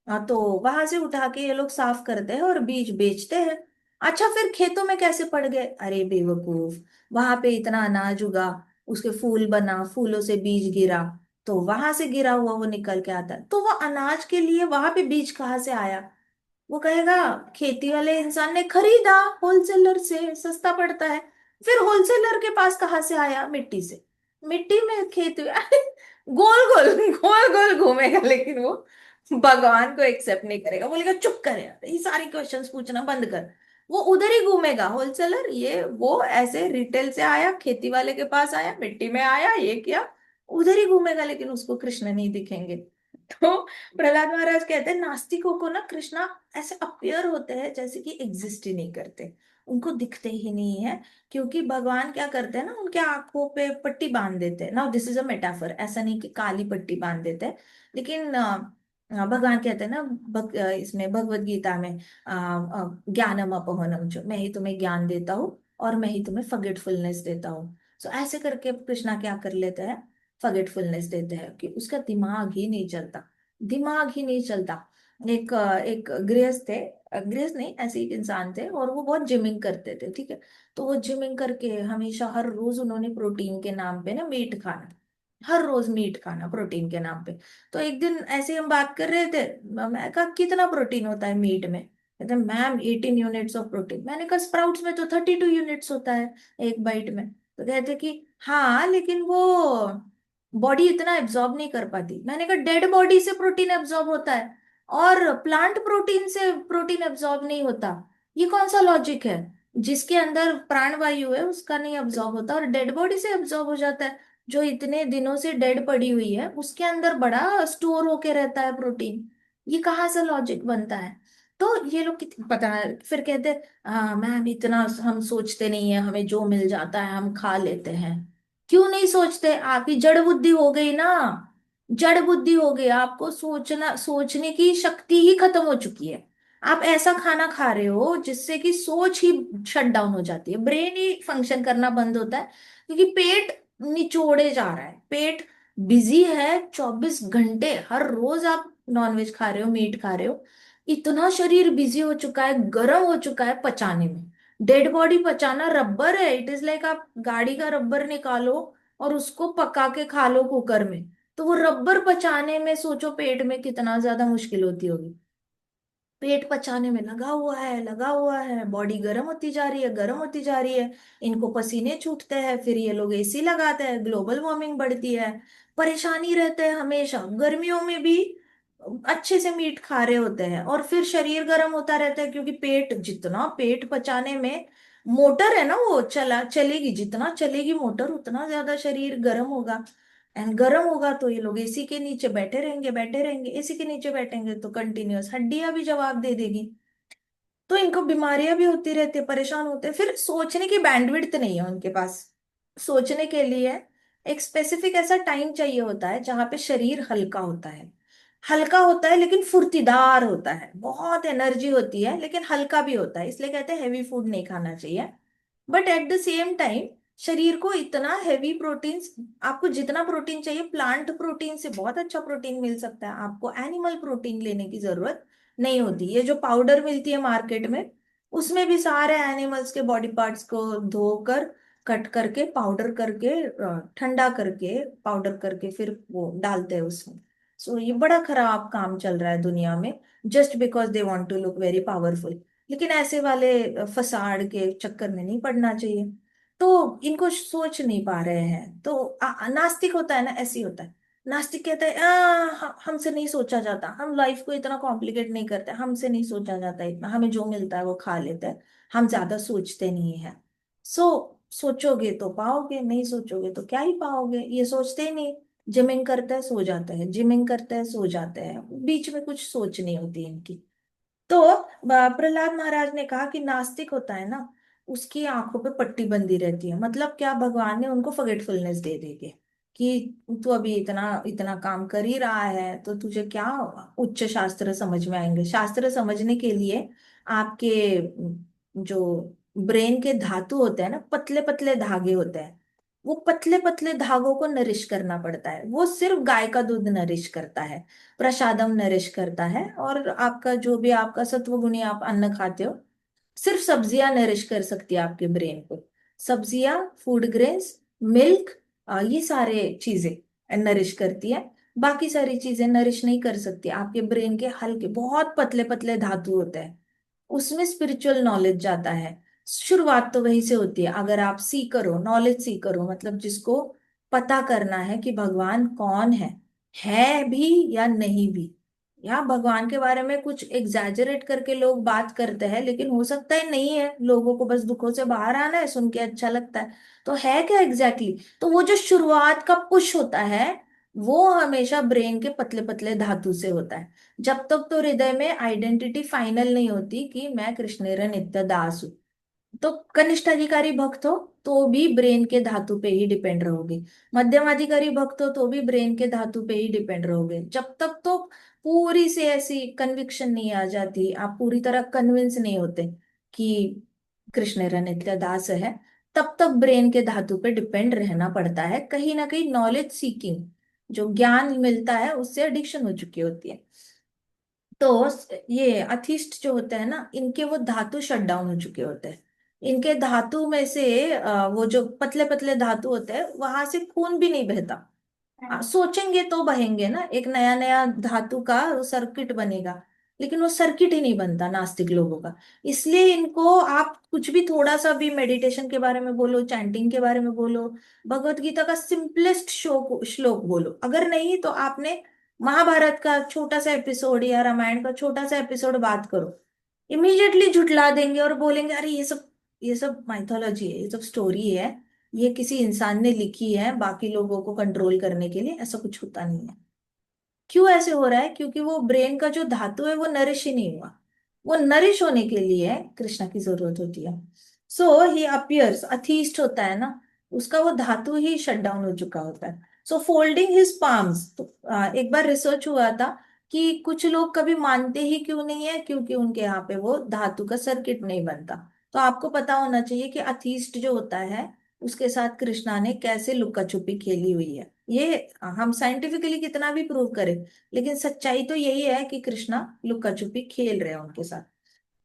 हाँ, तो वहां से उठा के ये लोग साफ करते हैं और बीज बेचते हैं। अच्छा फिर खेतों में कैसे पड़ गए, अरे बेवकूफ, वहां पे इतना अनाज उगा, उसके फूल बना, फूलों से बीज गिरा, तो वहां से गिरा हुआ वो निकल के आता है, तो वो अनाज के लिए वहां पे बीज कहाँ से आया। वो कहेगा खेती वाले इंसान ने खरीदा होलसेलर से, सस्ता पड़ता है। फिर होलसेलर के पास कहाँ से आया, मिट्टी से। मिट्टी में खेती गोल गोल गोल गोल घूमेगा लेकिन वो। भगवान को एक्सेप्ट नहीं करेगा, बोलेगा चुप कर यार, ये सारे क्वेश्चंस पूछना बंद कर। वो उधर ही घूमेगा, होलसेलर ये वो, ऐसे रिटेल से आया, खेती वाले के पास आया, मिट्टी में आया, ये किया, उधर ही घूमेगा, लेकिन उसको कृष्ण नहीं दिखेंगे। तो प्रहलाद महाराज कहते हैं नास्तिकों को ना कृष्णा ऐसे अपीयर होते हैं जैसे कि एग्जिस्ट ही नहीं करते, उनको दिखते ही नहीं है। क्योंकि भगवान क्या करते हैं ना, उनके आंखों पे पट्टी बांध देते हैं। Now this is a metaphor, ऐसा नहीं कि काली पट्टी बांध देते हैं, लेकिन भगवान कहते हैं ना, इसमें भगवत गीता में, ज्ञानम अपोहनम, जो मैं ही तुम्हें ज्ञान देता हूँ और मैं ही तुम्हें फॉरगेटफुलनेस देता हूँ। सो ऐसे करके कृष्णा क्या कर लेते हैं, फॉरगेटफुलनेस देते हैं कि उसका दिमाग ही नहीं चलता, दिमाग ही नहीं चलता। एक गृहस्थ थे, गृहस्थ नहीं, ऐसे एक इंसान थे, और वो बहुत जिमिंग करते थे, ठीक है। तो वो जिमिंग करके हमेशा हर रोज उन्होंने प्रोटीन के नाम पे ना मीट खाना, हर रोज मीट खाना प्रोटीन के नाम पे। तो एक दिन ऐसे ही हम बात कर रहे थे, मैं कहा कितना प्रोटीन होता है मीट में, कहते मैम 18 यूनिट्स ऑफ प्रोटीन। मैंने कहा स्प्राउट्स में तो 32 यूनिट्स होता है एक बाइट में। तो कहते कि हाँ लेकिन वो बॉडी इतना एब्जॉर्ब नहीं कर पाती। मैंने कहा डेड बॉडी से प्रोटीन एब्जॉर्ब होता है और प्लांट प्रोटीन से प्रोटीन एब्जॉर्ब नहीं होता, ये कौन सा लॉजिक है? जिसके अंदर प्राणवायु है उसका नहीं एब्जॉर्ब होता और डेड बॉडी से एब्जॉर्ब हो जाता है। जो इतने दिनों से डेड पड़ी हुई है उसके अंदर बड़ा स्टोर होके रहता है प्रोटीन, ये कहाँ से लॉजिक बनता है? तो ये लोग पता है, फिर कहते मैम इतना हम सोचते नहीं है, हमें जो मिल जाता है हम खा लेते हैं। क्यों नहीं सोचते? आपकी जड़ बुद्धि हो गई ना, जड़ बुद्धि हो गई, आपको सोचना, सोचने की शक्ति ही खत्म हो चुकी है। आप ऐसा खाना खा रहे हो जिससे कि सोच ही शट डाउन हो जाती है, ब्रेन ही फंक्शन करना बंद होता है, क्योंकि पेट निचोड़े जा रहा है, पेट बिजी है 24 घंटे। हर रोज आप नॉनवेज खा रहे हो, मीट खा रहे हो, इतना शरीर बिजी हो चुका है, गर्म हो चुका है पचाने में। डेड बॉडी पचाना रबर है, इट इज लाइक आप गाड़ी का रबर निकालो और उसको पका के खा लो कुकर में, तो वो रबर पचाने में सोचो पेट में कितना ज्यादा मुश्किल होती होगी। पेट पचाने में लगा हुआ है, लगा हुआ है, बॉडी गर्म होती जा रही है, गर्म होती जा रही है, इनको पसीने छूटते हैं, फिर ये लोग एसी लगाते हैं, ग्लोबल वार्मिंग बढ़ती है, परेशानी रहते हैं हमेशा, गर्मियों में भी अच्छे से मीट खा रहे होते हैं और फिर शरीर गर्म होता रहता है, क्योंकि पेट, जितना पेट पचाने में मोटर है ना, वो चला चलेगी, जितना चलेगी मोटर उतना ज्यादा शरीर गर्म होगा। एंड गर्म होगा तो ये लोग एसी के नीचे बैठे रहेंगे, बैठे रहेंगे, एसी के नीचे बैठेंगे तो कंटिन्यूअस हड्डियां भी जवाब दे देगी, तो इनको बीमारियां भी होती रहती है, परेशान होते हैं, फिर सोचने की बैंडविड्थ नहीं है उनके पास। सोचने के लिए एक स्पेसिफिक ऐसा टाइम चाहिए होता है जहां पे शरीर हल्का होता है, हल्का होता है लेकिन फुर्तीदार होता है, बहुत एनर्जी होती है लेकिन हल्का भी होता है, इसलिए कहते हैं हैवी फूड नहीं खाना चाहिए। But at the same time शरीर को इतना हैवी प्रोटीन, आपको जितना प्रोटीन चाहिए प्लांट प्रोटीन से बहुत अच्छा प्रोटीन मिल सकता है, आपको एनिमल प्रोटीन लेने की जरूरत नहीं होती। ये जो पाउडर मिलती है मार्केट में, उसमें भी सारे एनिमल्स के बॉडी पार्ट्स को धोकर, कट करके, पाउडर करके, ठंडा करके, पाउडर करके फिर वो डालते हैं उसमें। सो ये बड़ा खराब काम चल रहा है दुनिया में, just because they want to look very powerful. लेकिन ऐसे वाले फसाड़ के चक्कर में नहीं पड़ना चाहिए। तो इनको सोच नहीं पा रहे हैं, तो नास्तिक होता है ना, ऐसे ही होता है। नास्तिक कहता है हमसे नहीं सोचा जाता, हम लाइफ को इतना कॉम्प्लिकेट नहीं करते, हमसे नहीं सोचा जाता इतना, हमें जो मिलता है वो खा लेते हैं, हम ज्यादा सोचते नहीं है। सो सोचोगे तो पाओगे, नहीं सोचोगे तो क्या ही पाओगे, ये सोचते ही नहीं। जिमिंग करते हैं सो जाते हैं, जिमिंग करते हैं सो जाते हैं, बीच में कुछ सोच नहीं होती इनकी। तो प्रहलाद महाराज ने कहा कि नास्तिक होता है ना, उसकी आंखों पे पट्टी बंधी रहती है, मतलब क्या, भगवान ने उनको फॉरगेटफुलनेस दे देगी कि तू अभी इतना इतना काम कर ही रहा है तो तुझे क्या उच्च शास्त्र समझ में आएंगे। शास्त्र समझने के लिए आपके जो ब्रेन के धातु होते हैं ना, पतले पतले धागे होते हैं, वो पतले पतले धागों को नरिश करना पड़ता है, वो सिर्फ गाय का दूध नरिश करता है, प्रसादम नरिश करता है। और आपका जो भी आपका सत्वगुणी आप अन्न खाते हो, सिर्फ सब्जियां नरिश कर सकती है आपके ब्रेन को, सब्जियां, फूड ग्रेन्स, मिल्क, ये सारे चीजें नरिश करती है। बाकी सारी चीजें नरिश नहीं कर सकती, आपके ब्रेन के हल्के बहुत पतले पतले धातु होते हैं, उसमें स्पिरिचुअल नॉलेज जाता है। शुरुआत तो वहीं से होती है, अगर आप सीकर हो, नॉलेज सीकर हो, मतलब जिसको पता करना है कि भगवान कौन है भी या नहीं भी, या भगवान के बारे में कुछ एग्जैजरेट करके लोग बात करते हैं, लेकिन हो सकता है नहीं है, लोगों को बस दुखों से बाहर आना है, सुन के अच्छा लगता है। तो है क्या एग्जैक्टली exactly? तो वो जो शुरुआत का पुश होता है, वो हमेशा ब्रेन के पतले पतले धातु से होता है। जब तक तो हृदय में आइडेंटिटी फाइनल नहीं होती कि मैं कृष्णेर नित्य दास हूँ। तो कनिष्ठ अधिकारी भक्त हो तो भी ब्रेन के धातु पे ही डिपेंड रहोगे, मध्यम अधिकारी भक्त हो तो भी ब्रेन के धातु पे ही डिपेंड रहोगे। जब तक तो पूरी से ऐसी कन्विक्शन नहीं आ जाती, आप पूरी तरह कन्विंस नहीं होते कि कृष्ण नित्य दास है, तब तक ब्रेन के धातु पे डिपेंड रहना पड़ता है। कहीं ना कहीं नॉलेज सीकिंग, जो ज्ञान मिलता है उससे एडिक्शन हो चुकी होती है। तो ये अथिष्ट जो होते हैं ना, इनके वो धातु शट डाउन हो चुके होते हैं। इनके धातु में से वो जो पतले पतले धातु होते हैं वहां से खून भी नहीं बहता। सोचेंगे तो बहेंगे ना, एक नया नया धातु का सर्किट बनेगा, लेकिन वो सर्किट ही नहीं बनता नास्तिक लोगों का। इसलिए इनको आप कुछ भी थोड़ा सा भी मेडिटेशन के बारे में बोलो, चैंटिंग के बारे में बोलो, भगवत गीता का सिंपलेस्ट श्लोक श्लोक बोलो, अगर नहीं तो आपने महाभारत का छोटा सा एपिसोड या रामायण का छोटा सा एपिसोड बात करो, इमीडिएटली झुठला देंगे और बोलेंगे अरे ये सब माइथोलॉजी है, ये सब स्टोरी है, ये किसी इंसान ने लिखी है बाकी लोगों को कंट्रोल करने के लिए, ऐसा कुछ होता नहीं है। क्यों ऐसे हो रहा है? क्योंकि वो ब्रेन का जो धातु है वो नरिश ही नहीं हुआ। वो नरिश होने के लिए कृष्णा की जरूरत होती है। सो ही अपियर्स, अथीस्ट होता है ना, उसका वो धातु ही शट डाउन हो चुका होता है। सो फोल्डिंग हिज पाम्स, तो एक बार रिसर्च हुआ था कि कुछ लोग कभी मानते ही क्यों नहीं है, क्योंकि उनके यहाँ पे वो धातु का सर्किट नहीं बनता। तो आपको पता होना चाहिए कि अथीस्ट जो होता है उसके साथ कृष्णा ने कैसे लुक्का छुपी खेली हुई है। ये हम साइंटिफिकली कितना भी प्रूव करें, लेकिन सच्चाई तो यही है कि कृष्णा लुक्का छुपी खेल रहे हैं उनके साथ।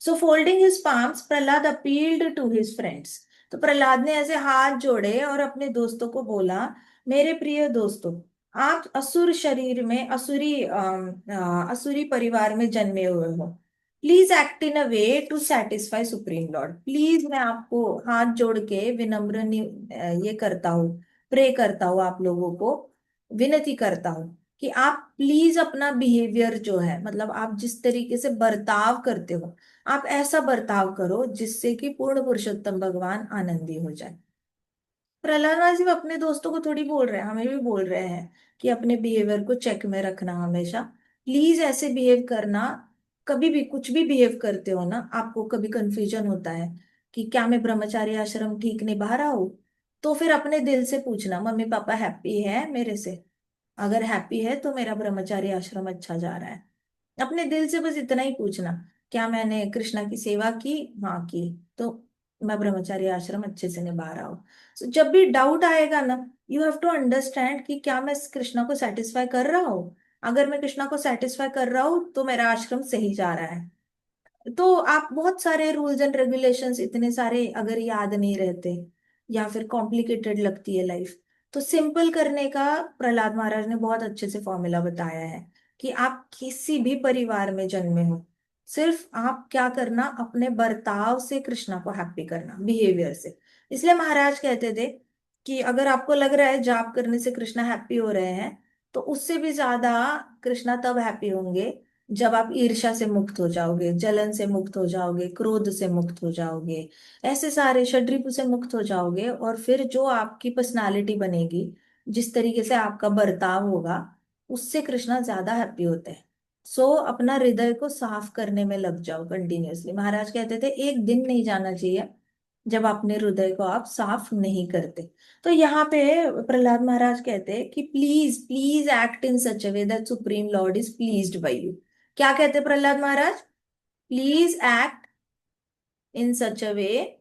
So folding his palms, Prahlad appealed to his friends. तो प्रहलाद ने ऐसे हाथ जोड़े और अपने दोस्तों को बोला, मेरे प्रिय दोस्तों, आप असुर शरीर में असुरी परिवार में जन्मे हुए हो। Please act in a way to satisfy supreme lord. Please मैं आपको हाथ जोड़ के ये करता हूँ, प्रे करता हूँ आप लोगों को, विनती करता हूँ कि आप प्लीज अपना बिहेवियर जो है, मतलब आप जिस तरीके से बर्ताव करते हो, आप ऐसा बर्ताव करो जिससे कि पूर्ण पुरुषोत्तम भगवान आनंदी हो जाए। प्रहलाद महाराज जी अपने दोस्तों को थोड़ी बोल रहे हैं, हमें भी बोल रहे हैं कि अपने बिहेवियर को चेक में रखना हमेशा। प्लीज ऐसे बिहेव करना, कभी भी कुछ भी बिहेव करते हो ना, आपको कभी कंफ्यूजन होता है कि क्या मैं ब्रह्मचारी आश्रम ठीक निभा रहा हूँ, तो फिर अपने दिल से पूछना, मम्मी पापा हैप्पी है मेरे से? अगर हैप्पी है तो मेरा ब्रह्मचारी आश्रम अच्छा जा रहा है। अपने दिल से बस इतना ही पूछना, क्या मैंने कृष्णा की सेवा की? हाँ की, तो मैं ब्रह्मचारी आश्रम अच्छे से निभा रहा हूँ। So, जब भी डाउट आएगा ना, यू हैव टू अंडरस्टैंड कि क्या मैं कृष्णा को सेटिस्फाई कर रहा हूँ। अगर मैं कृष्णा को सेटिस्फाई कर रहा हूँ तो मेरा आश्रम सही जा रहा है। तो आप बहुत सारे रूल्स एंड रेगुलेशंस इतने सारे अगर याद नहीं रहते, या फिर कॉम्प्लिकेटेड लगती है लाइफ, तो सिंपल करने का प्रहलाद महाराज ने बहुत अच्छे से फॉर्मूला बताया है कि आप किसी भी परिवार में जन्मे हो, सिर्फ आप क्या करना, अपने बर्ताव से कृष्णा को हैप्पी करना, बिहेवियर से। इसलिए महाराज कहते थे कि अगर आपको लग रहा है जाप करने से कृष्णा हैप्पी हो रहे हैं, तो उससे भी ज्यादा कृष्णा तब हैप्पी होंगे जब आप ईर्ष्या से मुक्त हो जाओगे, जलन से मुक्त हो जाओगे, क्रोध से मुक्त हो जाओगे, ऐसे सारे षड्रिपु से मुक्त हो जाओगे, और फिर जो आपकी पर्सनालिटी बनेगी, जिस तरीके से आपका बर्ताव होगा, उससे कृष्णा ज्यादा हैप्पी होते हैं। सो अपना हृदय को साफ करने में लग जाओ कंटिन्यूअसली। महाराज कहते थे एक दिन नहीं जाना चाहिए जब अपने हृदय को आप साफ नहीं करते। तो यहाँ पे प्रहलाद महाराज कहते हैं कि please please act in such a way that supreme lord is pleased by you. क्या कहते Prahlad Maharaj? Please act in such a way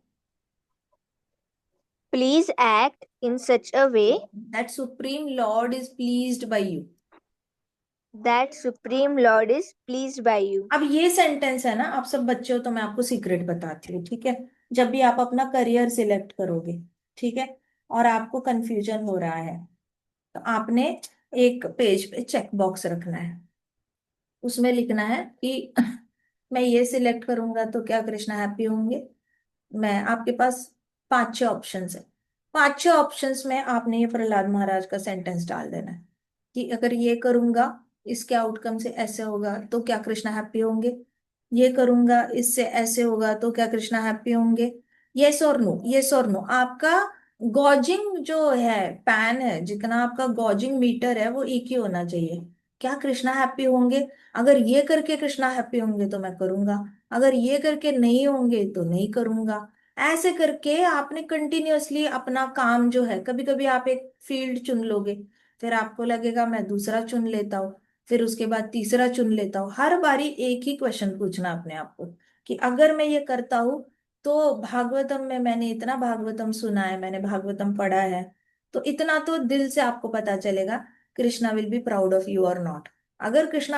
Please act in such a way that supreme lord is pleased by you. that Supreme Lord is pleased by you. अब ये sentence है ना, आप सब बच्चे हो तो मैं आपको सीक्रेट बताती हूँ, ठीक है? जब भी आप अपना करियर सिलेक्ट करोगे, ठीक है, और आपको कंफ्यूजन हो रहा है, तो आपने एक पेज पे चेक बॉक्स रखना है। उसमें लिखना है कि मैं ये सिलेक्ट करूंगा तो क्या कृष्णा हैप्पी होंगे। मैं आपके पास पांच छह ऑप्शंस है, पांच छह ऑप्शंस में आपने ये प्रहलाद महाराज का सेंटेंस डाल देना है कि अगर ये करूंगा इसके आउटकम से ऐसे होगा तो क्या कृष्णा हैप्पी होंगे? ये करूंगा इससे ऐसे होगा तो क्या कृष्णा हैप्पी होंगे? यस और नो, यस और नो। आपका गॉजिंग जो है, पैन है, जितना आपका गॉजिंग मीटर है वो एक ही होना चाहिए। क्या कृष्णा हैप्पी होंगे? अगर ये करके कृष्णा हैप्पी होंगे तो मैं करूंगा, अगर ये करके नहीं होंगे तो नहीं करूंगा। ऐसे करके आपने कंटिन्यूअसली अपना काम जो है, कभी कभी आप एक फील्ड चुन लोगे, फिर आपको लगेगा मैं दूसरा चुन लेता हूँ, फिर उसके बाद तीसरा चुन लेता हूँ। हर बारी एक ही क्वेश्चन पूछना अपने आप को कि अगर मैं ये करता हूँ तो भागवतम में, मैंने इतना भागवतम सुना है, मैंने भागवतम पढ़ा है, तो इतना तो दिल से आपको पता चलेगा Krishna will be proud of you और नॉट। अगर कृष्णा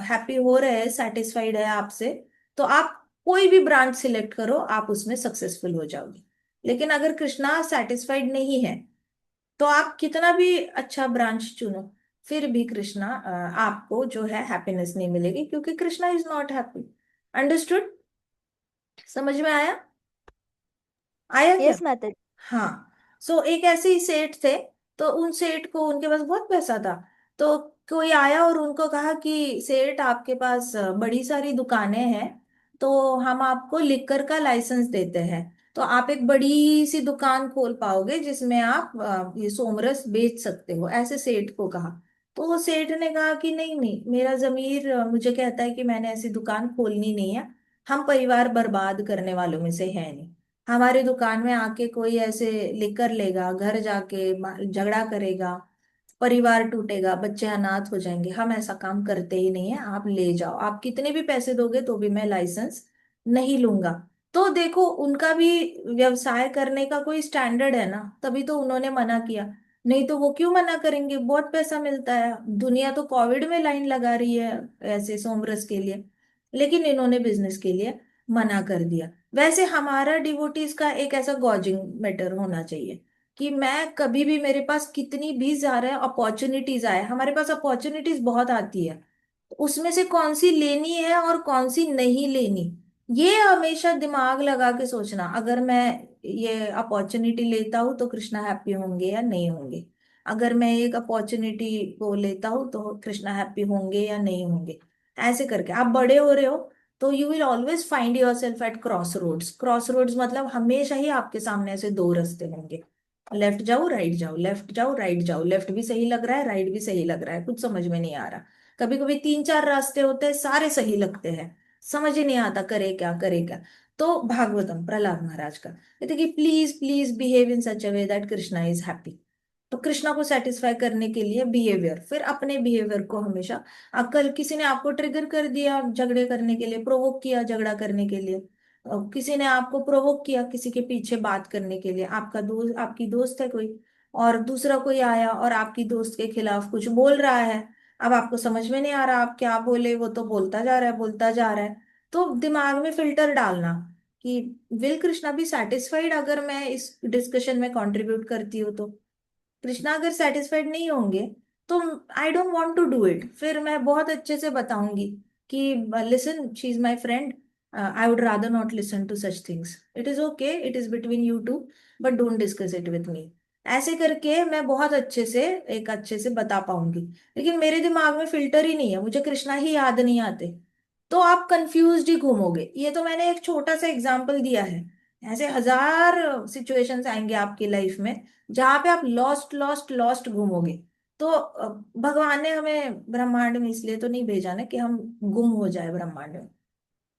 हैप्पी हो रहे हैं, सेटिस्फाइड है आपसे, तो आप कोई भी ब्रांच सिलेक्ट करो, आप उसमें सक्सेसफुल हो जाओगे। लेकिन अगर कृष्णा सेटिस्फाइड नहीं है तो आप कितना भी अच्छा ब्रांच चुनो, फिर भी कृष्णा आपको जो है हैप्पीनेस नहीं मिलेगी, क्योंकि Krishna is not happy. Understood? समझ में आया? आया क्या? यस माता जी। हाँ। सो एक ऐसे ही सेठ थे, तो उन सेठ को, उनके पास बहुत पैसा था। तो कोई आया और उनको कहा कि सेठ आपके पास बड़ी सारी दुकानें हैं, तो हम आपको लिकर का लाइसेंस देते हैं, तो आप एक बड़ी सी दुकान खोल पाओगे जिसमें आप ये सोमरस बेच सकते हो, ऐसे सेठ को कहा। तो वो सेठ ने कहा कि नहीं नहीं, मेरा जमीर मुझे कहता है कि मैंने ऐसी दुकान खोलनी नहीं है। हम परिवार बर्बाद करने वालों में से है नहीं। हमारी दुकान में आके कोई ऐसे लेकर लेगा, घर जाके झगड़ा करेगा, परिवार टूटेगा, बच्चे अनाथ हो जाएंगे, हम ऐसा काम करते ही नहीं है। आप ले जाओ, आप कितने भी पैसे दोगे तो भी मैं लाइसेंस नहीं लूंगा। तो देखो, उनका भी व्यवसाय करने का कोई स्टैंडर्ड है ना, तभी तो उन्होंने मना किया। नहीं तो वो क्यों मना करेंगे, बहुत पैसा मिलता है, दुनिया तो कोविड में लाइन लगा रही है ऐसे सोमरस के लिए। लेकिन इन्होंने बिजनेस के लिए मना कर दिया। वैसे हमारा डिवोटीज का एक ऐसा गॉजिंग मैटर होना चाहिए कि मैं कभी भी, मेरे पास कितनी भी ज्यादा अपॉर्चुनिटीज आए, हमारे पास अपॉर्चुनिटीज बहुत आती है, उसमें से कौन सी लेनी है और कौन सी नहीं लेनी, ये हमेशा दिमाग लगा के सोचना। अगर मैं ये अपॉर्चुनिटी लेता हूँ तो कृष्णा हैप्पी होंगे या नहीं होंगे? अगर मैं एक अपॉर्चुनिटी को लेता हूँ तो कृष्णा हैप्पी होंगे या नहीं होंगे? ऐसे करके आप बड़े हो रहे हो, तो you will always find yourself at crossroads. Crossroads मतलब हमेशा ही आपके सामने ऐसे दो रास्ते होंगे, लेफ्ट जाओ राइट जाओ, लेफ्ट जाओ राइट जाओ, लेफ्ट भी सही लग रहा है, राइट भी सही लग रहा है, कुछ समझ में नहीं आ रहा। कभी कभी तीन चार रास्ते होते हैं, सारे सही लगते हैं, समझ ही नहीं आता करे क्या करे क्या। तो भागवतम प्रहलाद महाराज का कहते कि please please behave in such a way that Krishna is happy. तो कृष्णा को सेटिस्फाई करने के लिए बिहेवियर, फिर अपने बिहेवियर को हमेशा, अकल, किसी ने आपको ट्रिगर कर दिया झगड़े करने के लिए, प्रोवोक किया झगड़ा करने के लिए, किसी ने आपको प्रोवोक किया किसी के पीछे बात करने के लिए, आपका दोस्त, आपकी दोस्त है कोई, और दूसरा कोई आया और आपकी दोस्त के खिलाफ कुछ बोल रहा है, अब आपको समझ में नहीं आ रहा आप क्या बोले, वो तो बोलता जा रहा है बोलता जा रहा है। तो दिमाग में फिल्टर डालना कि विल कृष्णा बी सेटिस्फाइड अगर मैं इस डिस्कशन में कंट्रीब्यूट करती हूँ तो? कृष्णा अगर सेटिस्फाइड नहीं होंगे तो I don't want to do it. फिर मैं बहुत अच्छे से बताऊंगी कि listen, she is my friend, I would rather not listen to such things, it is okay, it is between you two, but don't discuss it with me. ऐसे करके मैं बहुत अच्छे से, एक अच्छे से बता पाऊंगी। लेकिन मेरे दिमाग में फिल्टर ही नहीं है, मुझे कृष्णा ही याद नहीं आते, तो आप कंफ्यूज्ड ही घूमोगे। ये तो मैंने एक छोटा सा एग्जाम्पल दिया है, ऐसे हजार सिचुएशंस आएंगे आपकी लाइफ में जहां पे आप लॉस्ट लॉस्ट लॉस्ट घूमोगे। तो भगवान ने हमें ब्रह्मांड में इसलिए तो नहीं भेजा ना कि हम गुम हो जाए ब्रह्मांड में।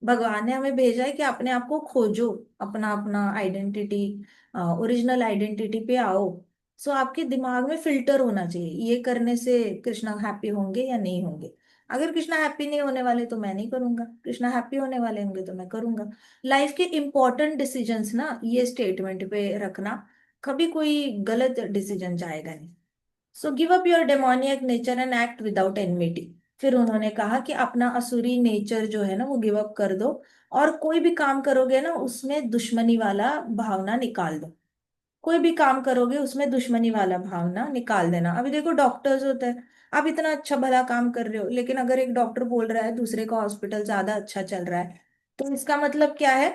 भगवान ने हमें भेजा है कि अपने आप को खोजो, अपना अपना आइडेंटिटी, ओरिजिनल आइडेंटिटी पे आओ। सो आपके दिमाग में फिल्टर होना चाहिए, ये करने से कृष्णा हैप्पी होंगे या नहीं होंगे। अगर कृष्णा हैप्पी नहीं होने वाले तो मैं नहीं करूंगा, कृष्णा हैप्पी होने वाले होंगे तो मैं करूंगा। लाइफ के इंपॉर्टेंट डिसीजंस ना, ये स्टेटमेंट पे रखना, कभी कोई गलत डिसीजन जाएगा नहीं। So give up your demoniac nature and act without enmity. फिर उन्होंने कहा कि अपना असुरी नेचर जो है ना वो गिव अप कर दो, और कोई भी काम करोगे ना उसमें दुश्मनी वाला भावना निकाल दो। कोई भी काम करोगे उसमें दुश्मनी वाला भावना निकाल देना। अभी देखो डॉक्टर्स होते हैं, आप इतना अच्छा भला काम कर रहे हो, लेकिन अगर एक डॉक्टर बोल रहा है दूसरे का हॉस्पिटल ज्यादा अच्छा चल रहा है, तो इसका मतलब क्या है?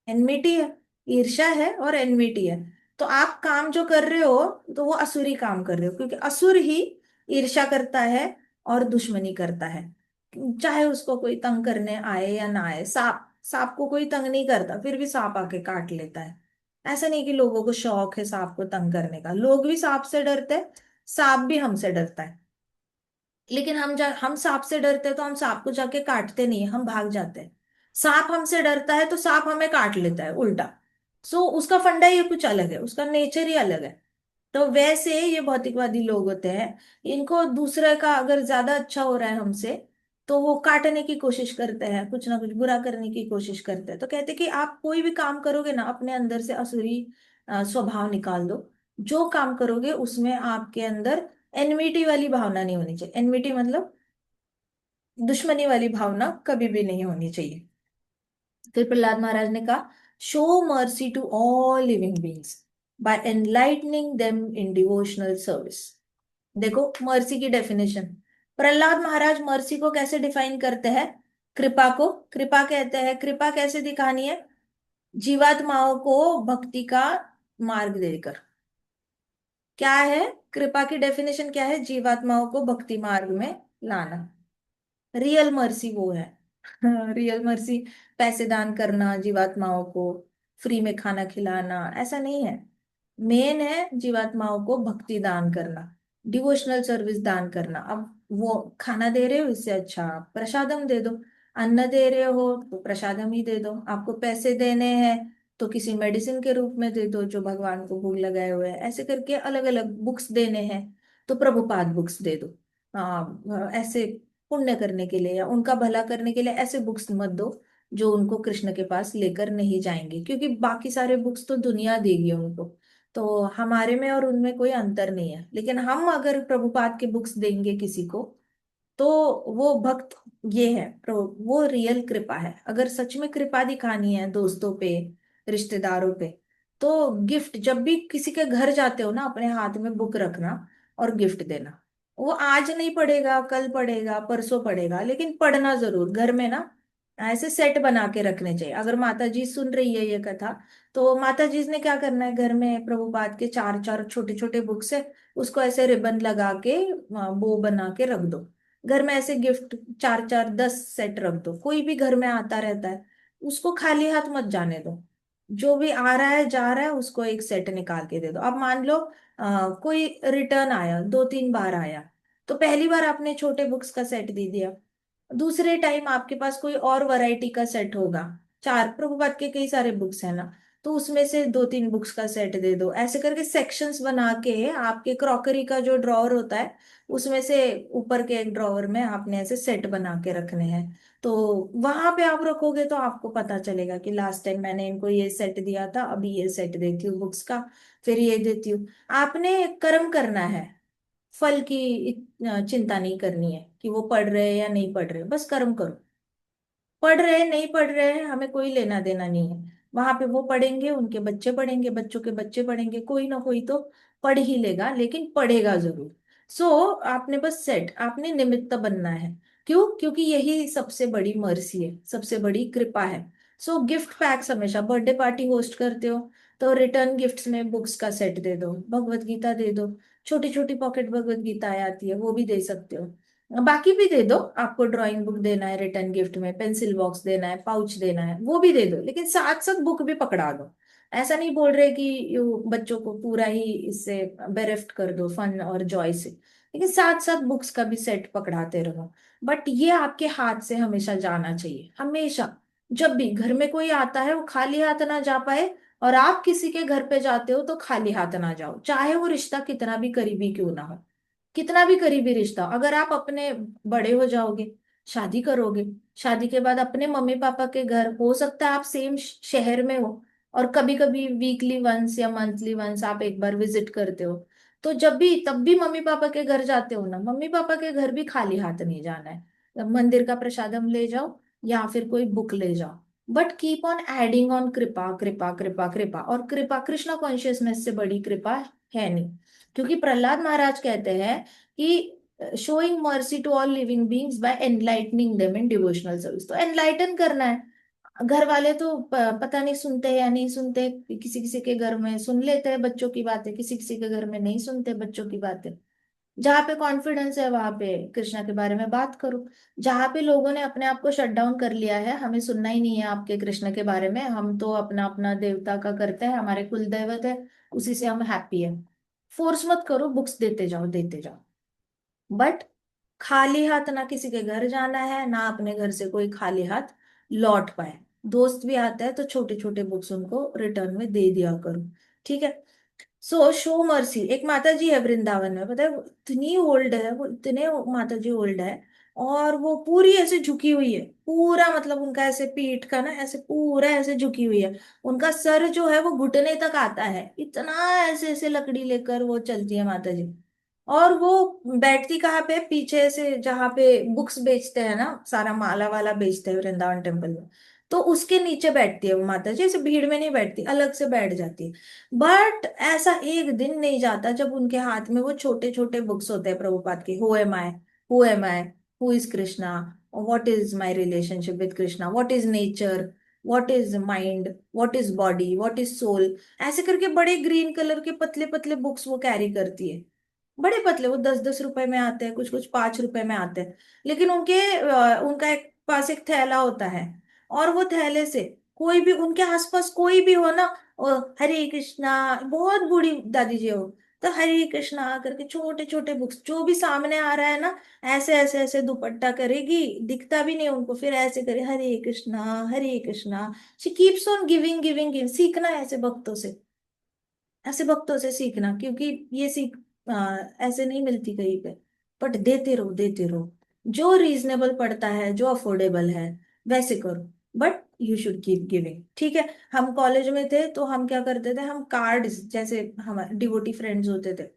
एनमिटी है, ईर्ष्या है और एनमिटी है। तो आप काम जो कर रहे हो, तो वो असुरी काम कर रहे हो, क्योंकि असुर ही ईर्ष्या करता है, और दुश्मनी करता है। चाहे उसको कोई तंग करने आए या ना आए, सांप सांप को कोई तंग नहीं करता, फिर भी सांप आके काट लेता है। ऐसा नहीं कि लोगों को शौक है सांप को तंग करने का, लोग भी सांप से डरते हैं, सांप भी हमसे डरता है। लेकिन हम सांप से डरते हैं तो हम सांप को जाके काटते नहीं है, हम भाग जाते हैं। सांप हमसे डरता है तो सांप हमें काट लेता है उल्टा। सो उसका फंडा ये कुछ अलग है, उसका नेचर ही अलग है। तो वैसे ये भौतिकवादी लोग होते हैं, इनको दूसरे का अगर ज्यादा अच्छा हो रहा है हमसे, तो वो काटने की कोशिश करते हैं, कुछ ना कुछ बुरा करने की कोशिश करते हैं। तो कहते हैं कि आप कोई भी काम करोगे ना, अपने अंदर से असुरी स्वभाव निकाल दो। जो काम करोगे उसमें आपके अंदर एनमिटी वाली भावना नहीं होनी चाहिए। एनमिटी मतलब दुश्मनी वाली भावना कभी भी नहीं होनी चाहिए। फिर प्रहलाद महाराज ने कहा, show mercy to all living beings by enlightening them in devotional service. देखो मर्सी की डेफिनेशन, प्रहलाद महाराज मर्सी को कैसे डिफाइन करते हैं? कृपा को कृपा कहते हैं। कृपा कैसे दिखानी है? जीवात्माओं को भक्ति का मार्ग देकर। क्या है? कृपा की डेफिनेशन क्या है? जीवात्माओं को भक्ति मार्ग में लाना। रियल मर्सी वो है। रियल मर्सी पैसे दान करना जीवात्माओं को, फ्री में खाना खिलाना, ऐसा नहीं है। मेन है जीवात्माओं को भक्ति दान करना, डिवोशनल सर्विस दान करना। अब वो खाना दे रहे हो, इससे अच्छा आप प्रसादम दे दो। अन्न दे रहे हो तो प्रसादम ही दे दो। आपको पैसे देने हैं तो किसी मेडिसिन के रूप में दे दो जो भगवान को भोग लगाए हुए हैं। ऐसे करके अलग अलग बुक्स देने हैं तो प्रभुपाद बुक्स दे दो। ऐसे पुण्य करने के लिए या उनका भला करने के लिए ऐसे बुक्स मत दो जो उनको कृष्ण के पास लेकर नहीं जाएंगे, क्योंकि बाकी सारे बुक्स तो दुनिया देगी उनको। तो हमारे में और उनमें कोई अंतर नहीं है। लेकिन हम अगर प्रभुपाद के बुक्स देंगे किसी को, तो वो भक्त ये है, वो रियल कृपा है। अगर सच में कृपा दिखानी है दोस्तों पे, रिश्तेदारों पे, तो गिफ्ट जब भी किसी के घर जाते हो ना, अपने हाथ में बुक रखना और गिफ्ट देना। वो आज नहीं पढ़ेगा, कल पढ़ेगा, परसों पढ़ेगा, लेकिन पढ़ना जरूर घर में ना। ऐसे सेट बना के रखने चाहिए। अगर माता जी सुन रही है ये कथा, तो माता जी ने क्या करना है, घर में प्रभुपाद के चार चार छोटे छोटे बुक्स है, उसको ऐसे रिबन लगा के बो बना के रख दो। घर में ऐसे गिफ्ट चार चार 10 सेट रख दो। कोई भी घर में आता रहता है, उसको खाली हाथ मत जाने दो। जो भी आ रहा है जा रहा है उसको एक सेट निकाल के दे दो। अब मान लो कोई रिटर्न आया, 2-3 बार आया, तो पहली बार आपने छोटे बुक्स का सेट दे दिया। दूसरे टाइम आपके पास कोई और वैरायटी का सेट होगा, चार प्रभुपाद के कई सारे बुक्स है ना, तो उसमें से 2-3 बुक्स का सेट दे दो। ऐसे करके सेक्शंस बना के आपके क्रॉकरी का जो ड्रॉअर होता है, उसमें से ऊपर के एक ड्रॉअर में आपने ऐसे सेट बना के रखने हैं। तो वहां पे आप रखोगे तो आपको पता चलेगा कि लास्ट टाइम मैंने इनको ये सेट दिया था, अभी ये सेट देती हूँ बुक्स का, फिर ये देती हूँ। आपने कर्म करना है, फल की चिंता नहीं करनी है कि वो पढ़ रहे हैं या नहीं पढ़ रहे, बस कर्म करो। पढ़ रहे हैं नहीं पढ़ रहे हैं हमें कोई लेना देना नहीं है। वहां पे वो पढ़ेंगे, उनके बच्चे पढ़ेंगे, बच्चों के बच्चे पढ़ेंगे, कोई ना कोई तो पढ़ ही लेगा, लेकिन पढ़ेगा जरूर। सो आपने बस सेट, आपने निमित्त बनना है। क्यों? क्योंकि यही सबसे बड़ी मर्सी है, सबसे बड़ी कृपा है। सो गिफ्ट पैक्स, हमेशा बर्थडे पार्टी होस्ट करते हो तो रिटर्न गिफ्ट्स में बुक्स का सेट दे दो, भगवत गीता दे दो। छोटी छोटी पॉकेट भगवत गीता आती है, वो भी दे सकते हो। बाकी भी दे दो। आपको ड्राइंग बुक देना है रिटर्न गिफ्ट में, पेंसिल बॉक्स देना है, पाउच देना है, वो भी दे दो, लेकिन साथ साथ बुक भी पकड़ा दो। ऐसा नहीं बोल रहे कि बच्चों को पूरा ही इससे बेरेफ्ट कर दो फन और जॉय से, लेकिन साथ साथ बुक्स का भी सेट पकड़ाते रहो। बट ये आपके हाथ से हमेशा जाना चाहिए, हमेशा। जब भी घर में कोई आता है वो खाली हाथ ना जा पाए, और आप किसी के घर पे जाते हो तो खाली हाथ ना जाओ, चाहे वो रिश्ता कितना भी करीबी क्यों ना हो। कितना भी करीबी रिश्ता, अगर आप अपने बड़े हो जाओगे, शादी करोगे, शादी के बाद अपने मम्मी पापा के घर, हो सकता है आप सेम शहर में हो, और कभी कभी वीकली वंस या मंथली वंस आप एक बार विजिट करते हो, तो जब भी तब भी मम्मी पापा के घर जाते हो ना, मम्मी पापा के घर भी खाली हाथ नहीं जाना है। मंदिर का प्रसादम ले जाओ या फिर कोई बुक ले जाओ, but keep on adding on कृपा कृपा कृपा कृपा। और कृपा कृष्णा कॉन्शियसनेस से बड़ी कृपा है नहीं। क्योंकि प्रहलाद महाराज कहते हैं कि showing mercy to all living beings by enlightening them in devotional service. तो एनलाइटन करना है। घर वाले तो पता नहीं सुनते या नहीं सुनते, किसी किसी के घर में सुन लेते हैं बच्चों की बातें, किसी किसी के घर में नहीं सुनते बच्चों की बातें। जहाँ पे कॉन्फिडेंस है वहां पे कृष्णा के बारे में बात करो। जहाँ पे लोगों ने अपने आप को शट डाउन कर लिया है, हमें सुनना ही नहीं है आपके कृष्ण के बारे में, हम तो अपना अपना देवता का करते हैं, हमारे कुल दैवत है, उसी से हम हैप्पी है, फोर्स मत करो, बुक्स देते जाओ देते जाओ। बट खाली हाथ ना किसी के घर जाना है, ना अपने घर से कोई खाली हाथ लौट पाए। दोस्त भी आता है तो छोटे छोटे बुक्स उनको रिटर्न में दे दिया करो, ठीक है। सो शो मर्सी, एक माता जी है वृंदावन में, पता है वो इतनी ओल्ड है, वो इतने माता जी ओल्ड है, और वो पूरी ऐसे झुकी हुई है, पूरा मतलब उनका ऐसे पीठ का ना ऐसे पूरा ऐसे झुकी हुई है, उनका सर जो है वो घुटने तक आता है, इतना ऐसे ऐसे लकड़ी लेकर वो चलती है माता जी। और वो बैठती कहाँ पे, पीछे से जहाँ पे बुक्स बेचते हैं ना, सारा माला वाला बेचते हैं वृंदावन टेम्पल में, तो उसके नीचे बैठती है वो माता जी, ऐसे भीड़ में नहीं बैठती, अलग से बैठ जाती है। बट ऐसा एक दिन नहीं जाता जब उनके हाथ में वो छोटे छोटे बुक्स होते हैं प्रभुपाद के, who am I, who is Krishna, what is my relationship with Krishna, what is nature, what is mind, what is body, what is soul, ऐसे करके बड़े ग्रीन कलर के पतले पतले बुक्स वो कैरी करती है। बड़े पतले, वो 10-10 रुपए में आते हैं, कुछ कुछ 5 रुपए में आते हैं। लेकिन उनका एक पास एक थैला होता है, और वो थैले से कोई भी उनके आसपास कोई भी हो ना, हरे कृष्णा, बहुत बूढ़ी दादी जी हो, तो हरे कृष्णा करके छोटे छोटे बुक्स, जो भी सामने आ रहा है ना, ऐसे ऐसे ऐसे दुपट्टा करेगी, दिखता भी नहीं उनको, फिर ऐसे करे Hare Krishna Hare Krishna. She keeps on giving giving giving, सीखना है ऐसे भक्तों से, ऐसे भक्तों से सीखना, क्योंकि ये सीख ऐसे नहीं मिलती कहीं पे। बट देते रहो देते रहो, जो रीजनेबल पड़ता है, जो अफोर्डेबल है वैसे करो, but you should keep giving, ठीक है। हम कॉलेज में थे तो हम क्या करते थे, हम कार्ड्स, जैसे हमारे डिवोटी फ्रेंड्स होते थे,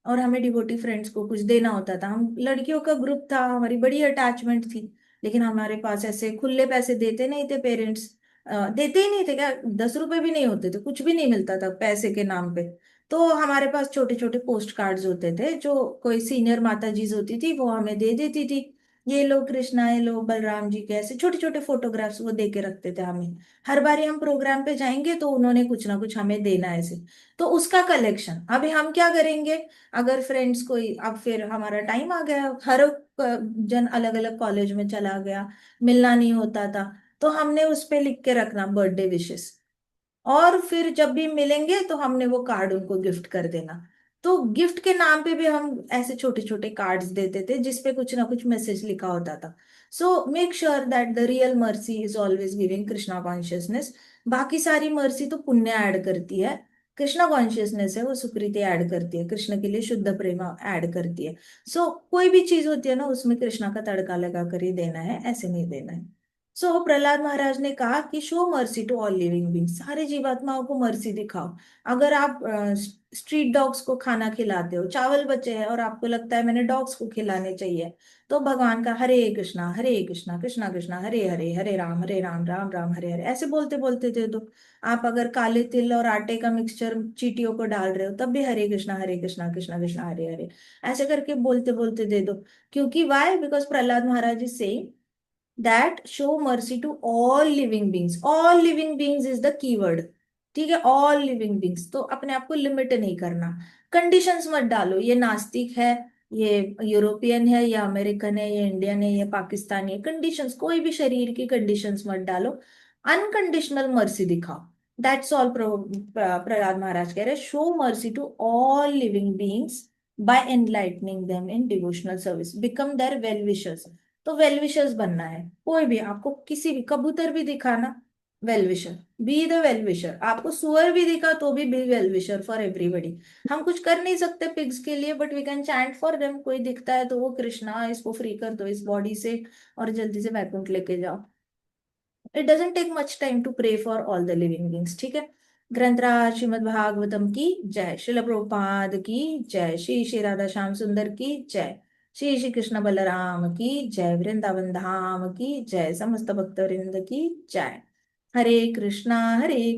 और हमें डिवोटी फ्रेंड्स को कुछ देना होता था, हम लड़कियों का ग्रुप था, हमारी बड़ी अटैचमेंट थी, लेकिन हमारे पास ऐसे खुले पैसे देते नहीं थे पेरेंट्स, देते ही नहीं थे क्या, 10 रुपए भी नहीं होते थे, कुछ भी नहीं मिलता था पैसे के नाम पे। तो हमारे पास छोटे छोटे पोस्ट कार्ड्स होते थे, जो कोई सीनियर माता जी होती थी वो हमें दे देती थी, ये लो कृष्णा, ये लो बलराम जी के, ऐसे छोटे छोटे फोटोग्राफ्स वो दे के रखते थे हमें। हर बार हम प्रोग्राम पे जाएंगे तो उन्होंने कुछ ना कुछ हमें देना है ऐसे। तो उसका कलेक्शन अभी हम क्या करेंगे, अगर फ्रेंड्स कोई, अब फिर हमारा टाइम आ गया, हर जन अलग अलग कॉलेज में चला गया, मिलना नहीं होता था, तो हमने उस पे लिख के रखना बर्थडे विशेस, और फिर जब भी मिलेंगे तो हमने वो कार्ड उनको गिफ्ट कर देना। तो गिफ्ट के नाम पे भी हम ऐसे छोटे छोटे कार्ड्स देते थे जिसपे कुछ ना कुछ मैसेज लिखा होता था। So make sure that the real mercy is always giving Krishna consciousness. बाकी सारी मर्सी तो पुण्य ऐड करती है, कृष्णा कॉन्शियसनेस है वो सुकृति ऐड करती है, कृष्ण के लिए शुद्ध प्रेम ऐड करती है। सो कोई भी चीज होती है ना, उसमें कृष्णा का तड़का लगा कर ही देना है, ऐसे नहीं देना है। सो प्रहलाद महाराज ने कहा कि show mercy to all living being, सारे जीवात्माओं को मर्सी दिखाओ। अगर आप स्ट्रीट डॉग्स को खाना खिलाते हो, चावल बचे हैं और आपको लगता है मैंने डॉग्स को खिलाने चाहिए, तो भगवान का हरे कृष्णा कृष्णा कृष्णा हरे हरे, हरे राम राम राम हरे हरे, ऐसे बोलते बोलते दे दो। आप अगर काले तिल और आटे का मिक्सचर चींटियों को डाल रहे हो तब भी हरे कृष्णा कृष्णा कृष्णा हरे हरे, ऐसे करके बोलते बोलते दे दो। क्योंकि why, because Prahlad Maharaj is saying that show mercy to all living beings, all living beings is the keyword, ठीक है, all living beings, तो अपने आप को लिमिट नहीं करना, कंडीशंस मत डालो, ये नास्तिक है, ये यूरोपियन है, ये अमेरिकन है, ये इंडियन है, ये पाकिस्तानी है, कंडीशंस, कोई भी शरीर की कंडीशंस मत डालो, अनकंडीशनल मर्सी दिखाओ। दैट्स ऑल प्रहलाद महाराज कह रहे, show mercy to all living beings by enlightening them in devotional service, become their well wishers. तो वेल विशर्स बनना है, कोई भी आपको किसी भी कबूतर भी दिखा ना, well wisher, be the well wisher, आपको सुअर भी दिखा तो भी be well wisher for everybody. हम कुछ कर नहीं सकते पिग्स के लिए, but we can chant for them, कोई दिखता है तो वो कृष्णा इसको फ्री कर दो इस बॉडी से, और जल्दी से वैकुंठ लेके जाओ। It doesn't take much time to pray for all the living beings, ठीक है। ग्रंथराज श्रीमद् भागवतम की जय, श्रील प्रभुपाद की जय, श्री श्री राधा श्याम सुंदर की जय, श्री श्री कृष्ण बलराम की जय, वृंदावन धाम की जय, समस्त भक्त वृंद की जय। हरे कृष्णा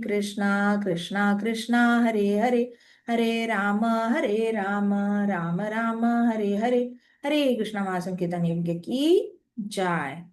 कृष्णा कृष्णा हरे हरे, हरे राम राम राम हरे हरे, हरे कृष्णा महासंकीर्तन यज्ञ की जय।